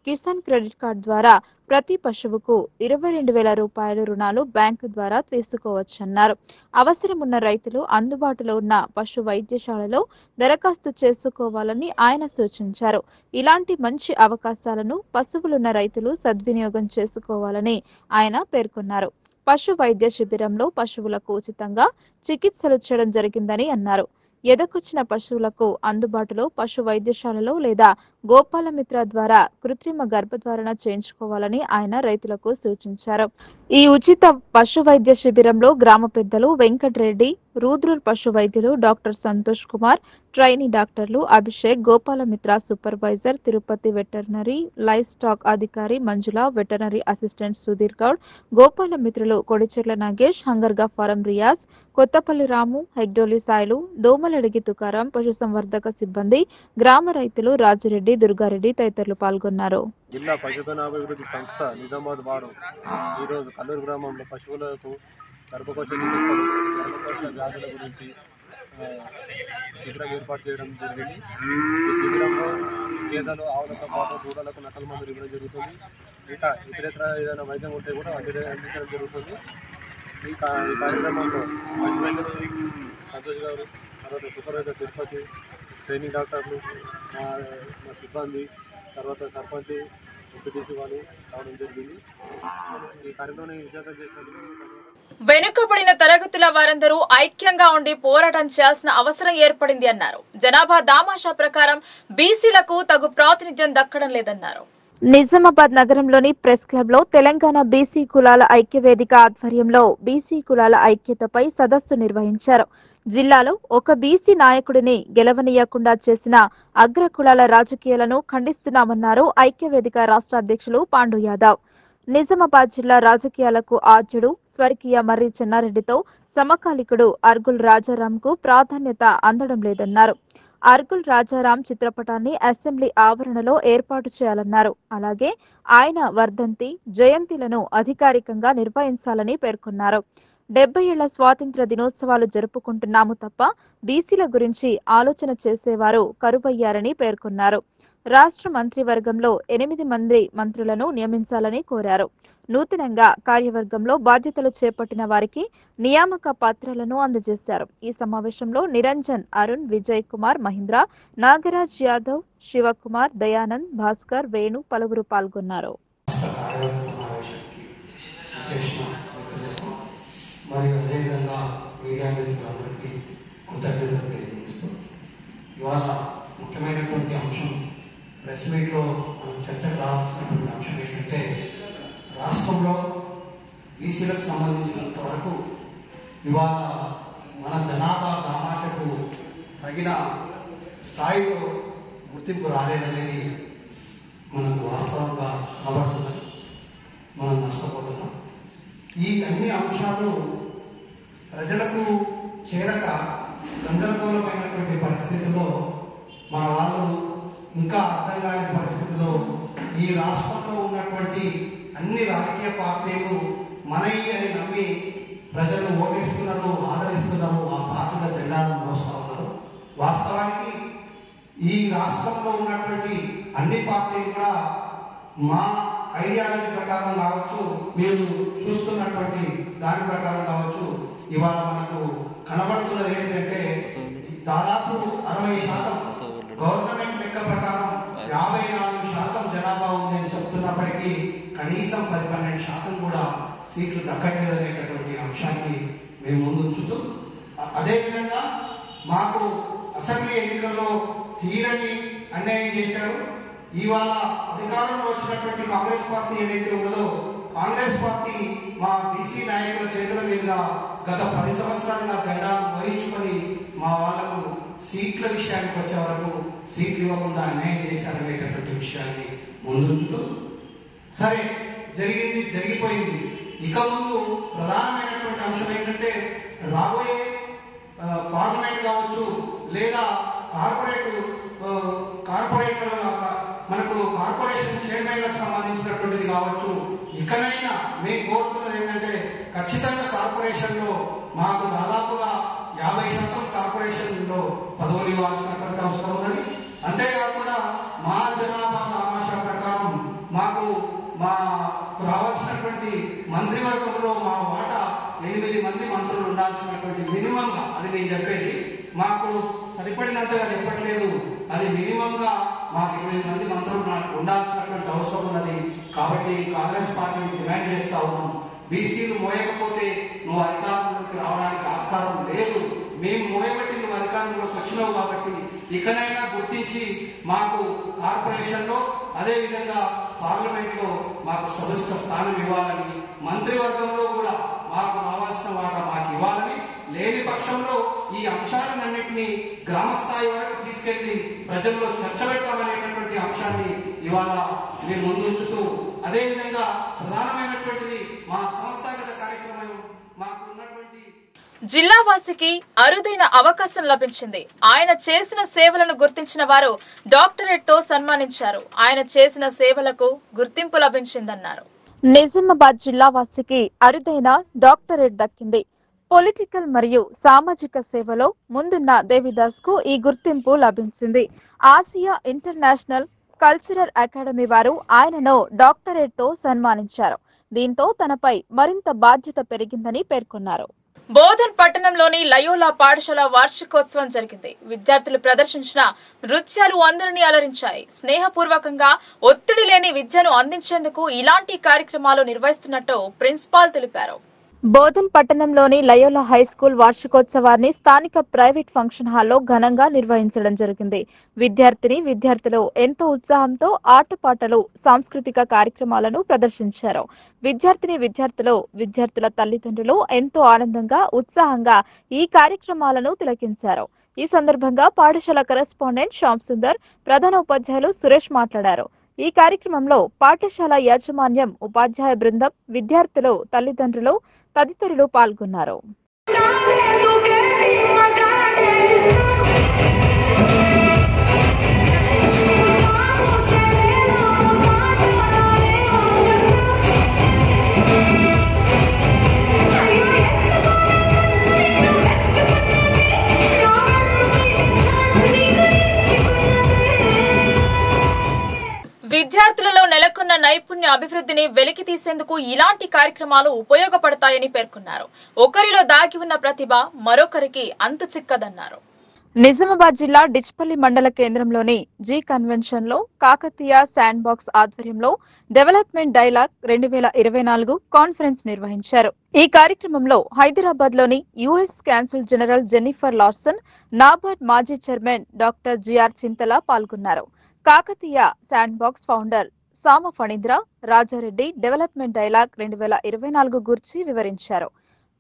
కిసాన్ క్రెడిట్ కార్డు ద్వారా ప్రతి పశువుకు 22,000 రూపాయల రుణాలు బ్యాంకు ద్వారా తీసుకోవచ్చన్నారు. అవసరం ఉన్న రైతులు అందుబాటులో ఉన్న పశు వైద్యశాలలో దరఖాస్తు చేసుకోవాలని ఆయన సూచించారు. ఇలాంటి మంచి అవకాశాలను పశువులున్న రైతులు సద్వినియోగం చేసుకోవాలని ఆయన పేర్కొన్నారు. పశు వైద్య శిబిరంలో పశువులకు ఉచితంగా చికిత్సలు చేయడం జరిగిందని అన్నారు. ఎదకొచ్చిన పశువులకు అందుబాటులో పశు వైద్యశాలలో లేదా గోపాలమిత్ర ద్వారా కృత్రిమ గర్భధారణ చేయించుకోవాలని ఆయన రైతులకు సూచించారు. ఈ ఉచిత పశు వైద్య శిబిరంలో గ్రామ పెద్దలు వెంకటరెడ్డి, రూద్రూర్ పశు వైద్యులు డాక్టర్ సంతోష్ కుమార్, ట్రైనీ డాక్టర్లు Abhishek, Gopalamitra supervisor Tirupati, veterinary livestock అధికారి మంజుల, వెటర్నరీ అసిస్టెంట్ సుధీర్ గౌడ్, గోపాలమిత్రులు కొడిచెర్ల నాగేష్, హంగర్గా ఫారం రియాజ్, కొత్తపల్లి రాము, హెగ్డోలి సాయిలు, దోమలడిగి తుకారం, పశుసంవర్ధక సిబ్బంది, గ్రామ రైతులు రాజిరెడ్డి, దుర్గారెడ్డి తదితరులు పాల్గొన్నారు. జిల్లా పశుధనాభివృద్ధి సంస్థ నిజామాబాద్ వారు ఈరోజు కల్లూరు గ్రామంలో పశువులకు గర్భకోశ చికిత్సలు, గర్భకోశ వ్యాధుల గురించి శిబిరం ఏర్పాటు చేయడం జరిగింది. ఈ శిబిరంలో గేదెలు, ఆవులతో పాటు దూడలకు నకల మందులు ఇవ్వడం జరుగుతుంది. ఇంకా ఇతరేతర ఏదైనా వైద్యం ఉంటే కూడా అందించడం జరుగుతుంది. ఈ కార్యక్రమంలో మంచి సంతోష్ గారు, తర్వాత సూపర్వైజర్ తిరుపతి, ట్రైనింగ్ డాక్టర్లు, మా సిబ్బంది, తర్వాత సర్పంచ్, ఎంపీటీసీ వాళ్ళు రావడం జరిగింది. ఈ కార్యక్రమాన్ని విజయవంతం చేసినందుకు వెనుకబడిన తరగతుల వారందరూ ఐక్యంగా ఉండి పోరాటం చేయాల్సిన అవసరం ఏర్పడింది అన్నారు. జనాభా దామాషా ప్రకారం బీసీలకు తగు ప్రాతినిధ్యం దక్కడం లేదన్నారు. నిజామాబాద్ నగరంలోని ప్రెస్ క్లబ్ లో తెలంగాణ బీసీ కులాల ఐక్యవేదిక ఆధ్వర్యంలో బీసీ కులాల ఐక్యతపై సదస్సు నిర్వహించారు. జిల్లాలో ఒక బీసీ నాయకుడిని గెలవనీయకుండా చేసిన అగ్ర కులాల రాజకీయాలను ఖండిస్తున్నామన్నారు ఐక్యవేదిక రాష్ట్ర అధ్యక్షులు పాండు యాదవ్. నిజామాబాద్ జిల్లా రాజకీయాలకు ఆద్యుడు స్వర్గీయ మర్రి చెన్నారెడ్డితో సమకాలికుడు అర్గుల్ రాజారాంకు ప్రాధాన్యత అందడం లేదన్నారు. అర్గుల్ రాజారాం చిత్రపటాన్ని అసెంబ్లీ ఆవరణలో ఏర్పాటు చేయాలన్నారు. అలాగే ఆయన వర్ధంతి, జయంతిలను అధికారికంగా నిర్వహించాలని పేర్కొన్నారు. 70 ఏళ్ల స్వాతంత్ర్య దినోత్సవాలు జరుపుకుంటున్నాము తప్ప బీసీల గురించి ఆలోచన చేసేవారు కరువయ్యారని పేర్కొన్నారు. రాష్ట్ర మంత్రివర్గంలో 8 మంది మంత్రులను నియమించాలని కోరారు. నూతనంగా కార్యవర్గంలో బాధ్యతలు చేపట్టిన వారికి నియామక పత్రాలను అందజేశారు. ఈ సమావేశంలో నిరంజన్, అరుణ్, విజయ్ కుమార్, మహేంద్ర, నాగరాజ్ యాదవ్, శివకుమార్, దయానంద్, భాస్కర్, వేణు పలువురు పాల్గొన్నారు. మరియు అదేవిధంగా మీడియా మిత్రులందరికీ కృతజ్ఞతలు తెలియజేస్తూ ఇవాళ ముఖ్యమైనటువంటి అంశం ప్రెస్ మీట్లో మనం చర్చకు రావాల్సినటువంటి అంశం ఏంటంటే రాష్ట్రంలో బీసీలకు సంబంధించినంత వరకు ఇవాళ మన జనాభా దామాషకు తగిన స్థాయిలో గుర్తింపు రాలేదనేది మనకు వాస్తవంగా కనబడుతున్నది. మనం నష్టపోతున్నాం. ఈ అన్ని అంశాలు ప్రజలకు చేరక గందరగోళమైనటువంటి పరిస్థితుల్లో మన వాళ్ళు ఇంకా అర్థం కాని పరిస్థితిలో ఈ రాష్ట్రంలో ఉన్నటువంటి అన్ని రాజకీయ పార్టీలు మనయి అని నమ్మి ప్రజలు ఓటేస్తున్నారు, ఆదరిస్తున్నారు, ఆ పార్టీల జెండాలను మోస్తూ ఉన్నారు. వాస్తవానికి ఈ రాష్ట్రంలో ఉన్నటువంటి అన్ని పార్టీలు కూడా మా ఐడియాలజీ ప్రకారం కావచ్చు, మీరు చూస్తున్నటువంటి దాని ప్రకారం కావచ్చు, ఇవాళ మనకు కనబడుతున్నది ఏంటంటే దాదాపు 60% గవర్నమెంట్ లెక్క ప్రకారం 54% జనాభా ఉంది అని చెప్తున్నప్పటికీ కనీసం 10-12% కూడా సీట్లు దక్కట్లేదనేటటువంటి అంశాన్ని మేము ముందుంచుతూ, అదేవిధంగా మాకు అసెంబ్లీ ఎన్నికల్లో తీరని అన్యాయం చేశారు. ఇవాళ అధికారంలో వచ్చినటువంటి కాంగ్రెస్ పార్టీ ఏదైతే ఉన్నదో, కాంగ్రెస్ పార్టీ మా బీసీ నాయకుల చేతుల మీదుగా గత 10 సంవత్సరాలుగా జెండాలు వహించుకొని మా వాళ్లకు సీట్ల విషయానికి వచ్చే వరకు సీట్లు ఇవ్వకుండా అన్యాయం చేశారనేటటువంటి విషయాన్ని ముందుంచుతూ, సరే జరిగింది జరిగిపోయింది. ఇక ముందు ప్రధానమైనటువంటి అంశం ఏంటంటే, రాబోయే పార్లమెంట్ కావచ్చు లేదా కార్పొరేట్ల మనకు కార్పొరేషన్ చైర్మన్లకు సంబంధించినటువంటిది కావచ్చు, ఇకనైనా మేము కోరుతున్నది ఏంటంటే, ఖచ్చితంగా కార్పొరేషన్లో మాకు దాదాపుగా 50% కార్పొరేషన్లో పదవులు ఇవ్వాల్సినటువంటి అవసరం ఉన్నది. అంతేకాకుండా మా జనాభా ఆమాషా ప్రకారం మాకు రావాల్సినటువంటి మంత్రివర్గంలో మా వాటా 8 మంది మంత్రులు ఉండాల్సినటువంటి మినిమంగా, అది నేను చెప్పేది, మాకు సరిపడినంతగా చెప్పట్లేదు, అది మినిమంగా మాకు 8 మంది మంత్రులు ఉండాల్సినటువంటి అవసరం ఉన్నది. కాబట్టి కాంగ్రెస్ పార్టీని డిమాండ్ చేస్తా ఉన్నాం, బీసీలు మోయకపోతే నువ్వు అధికారంలోకి రావడానికి ఆస్కారం లేదు, మేము మోయబట్టి నువ్వు అధికారంలోకి వచ్చినావు కాబట్టి ఇకనైనా గుర్తించి మాకు కార్పొరేషన్లో అదేవిధంగా పార్లమెంట్లో మాకు సముచిత స్థానం ఇవ్వాలని, మంత్రివర్గంలో కూడా మాకు రావాల్సిన వాటా మాకు ఇవ్వాలని, లేని పక్షంలో ఈ అంశాలన్నింటినీ గ్రామ స్థాయి వరకు తీసుకెళ్లి ప్రజల్లో చర్చ పెట్టాలనేటటువంటి అంశాన్ని ఇవాళ మేము ముందుంచుతూ, అదేవిధంగా ప్రధానమైనటువంటిది మా సంస్థాగత కార్యక్రమం మాకు ఉన్నటువంటి జిల్లావాసికి అరుదైన అవకాశం లభించింది. ఆయన చేసిన సేవలను గుర్తించిన వారు డాక్టరేట్ తో సన్మానించారు. ఆయన చేసిన సేవలకు గుర్తింపు లభించిందన్నారు. నిజామాబాద్ జిల్లావాసికి అరుదైన డాక్టరేట్ దక్కింది. పొలిటికల్ మరియు సామాజిక సేవలో ముందున్న దేవిదాస్ కు ఈ గుర్తింపు లభించింది. ఆసియా ఇంటర్నేషనల్ కల్చరల్ అకాడమీ వారు ఆయనను డాక్టరేట్ తో సన్మానించారు. దీంతో తనపై మరింత బాధ్యత పెరిగిందని పేర్కొన్నారు. బోధన్ పట్టణంలోని లయోలా పాఠశాల వార్షికోత్సవం జరిగింది. విద్యార్థులు ప్రదర్శించిన నృత్యాలు అందరినీ అలరించాయి. స్నేహపూర్వకంగా ఒత్తిడి లేని విద్యను అందించేందుకు ఇలాంటి కార్యక్రమాలు నిర్వహిస్తున్నట్టు ప్రిన్సిపాల్ తెలిపారు. బోధన్ పట్టణంలోని లయోలా హై స్కూల్ వార్షికోత్సవాన్ని స్థానిక ప్రైవేట్ ఫంక్షన్ హాల్లో ఘనంగా నిర్వహించడం జరిగింది. విద్యార్థులు ఎంతో ఉత్సాహంతో ఆటపాటలు, సాంస్కృతిక కార్యక్రమాలను ప్రదర్శించారు. విద్యార్థుల తల్లిదండ్రులు ఎంతో ఆనందంగా, ఉత్సాహంగా ఈ కార్యక్రమాలను తిలకించారు. ఈ సందర్భంగా పాఠశాల కరెస్పాండెంట్ శ్యామ్ సుందర్, ప్రధాన ఉపాధ్యాయులు సురేష్ మాట్లాడారు. ఈ కార్యక్రమంలో పాఠశాల యాజమాన్యం, ఉపాధ్యాయ బృందం, విద్యార్థులు, తల్లిదండ్రులు తదితరులు పాల్గొన్నారు. విద్యార్థులలో నెలకొన్న నైపుణ్య అభివృద్ధిని వెలికి తీసేందుకు ఇలాంటి కార్యక్రమాలు ఉపయోగపడతాయని పేర్కొన్నారు. ఒకరిలో దాగి ఉన్న ప్రతిభ మరొకరికి అంతు చిక్కదన్నారు. నిజామాబాద్ జిల్లా డిచ్పల్లి మండల కేంద్రంలోని జీ కన్వెన్షన్ లో కాకతీయ శాండ్ బాక్స్ ఆధ్వర్యంలో డెవలప్మెంట్ డైలాగ్ 2024 కాన్ఫరెన్స్ నిర్వహించారు. ఈ కార్యక్రమంలో హైదరాబాద్ లోని US consul general Jennifer Larson, NABARD మాజీ చైర్మన్ డాక్టర్ జిఆర్ చింతల పాల్గొన్నారు. కాకతీయ శాండ్ బాక్స్ ఫౌండర్ సామ ఫణీంద్ర రాజారెడ్డి డెవలప్మెంట్ డైలాగ్ 2024 గురించి వివరించారు.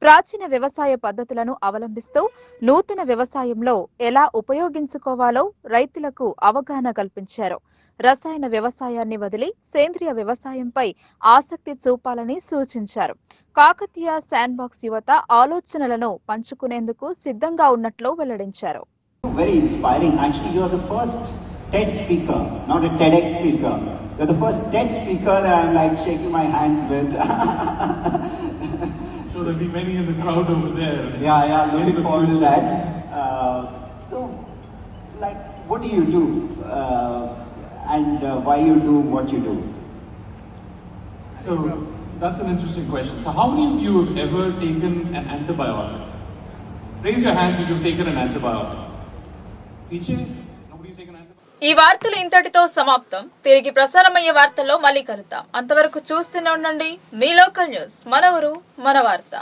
ప్రాచీన వ్యవసాయ పద్ధతులను అవలంబిస్తూ నూతన వ్యవసాయంలో ఎలా ఉపయోగించుకోవాలో రైతులకు అవగాహన కల్పించారు. రసాయన వ్యవసాయాన్ని వదిలి సేంద్రియ వ్యవసాయంపై ఆసక్తి చూపాలని సూచించారు. కాకతీయ శాండ్ బాక్స్ యువత ఆలోచనలను పంచుకునేందుకు సిద్ధంగా ఉన్నట్లు వెల్లడించారు. Very inspiring. Actually, you are the first TED speaker, not a TEDx speaker. You're the first TED speaker that I'm like shaking my hands with. So there'll be many in the crowd over there. Yeah, looking forward to that. So, like, what do you do? And why you do what you do? So, that's an interesting question. So how many of you have ever taken an antibiotic? Raise your hands if you've taken an antibiotic. Piche? Nobody's taken an antibiotic? ఈ వార్తలు ఇంతటితో సమాప్తం. తిరిగి ప్రసారమయ్యే వార్తల్లో మళ్ళీ కలుద్దాం. అంతవరకు చూస్తూనే ఉండండి మీ లోకల్ న్యూస్. మన ఊరు మన వార్త.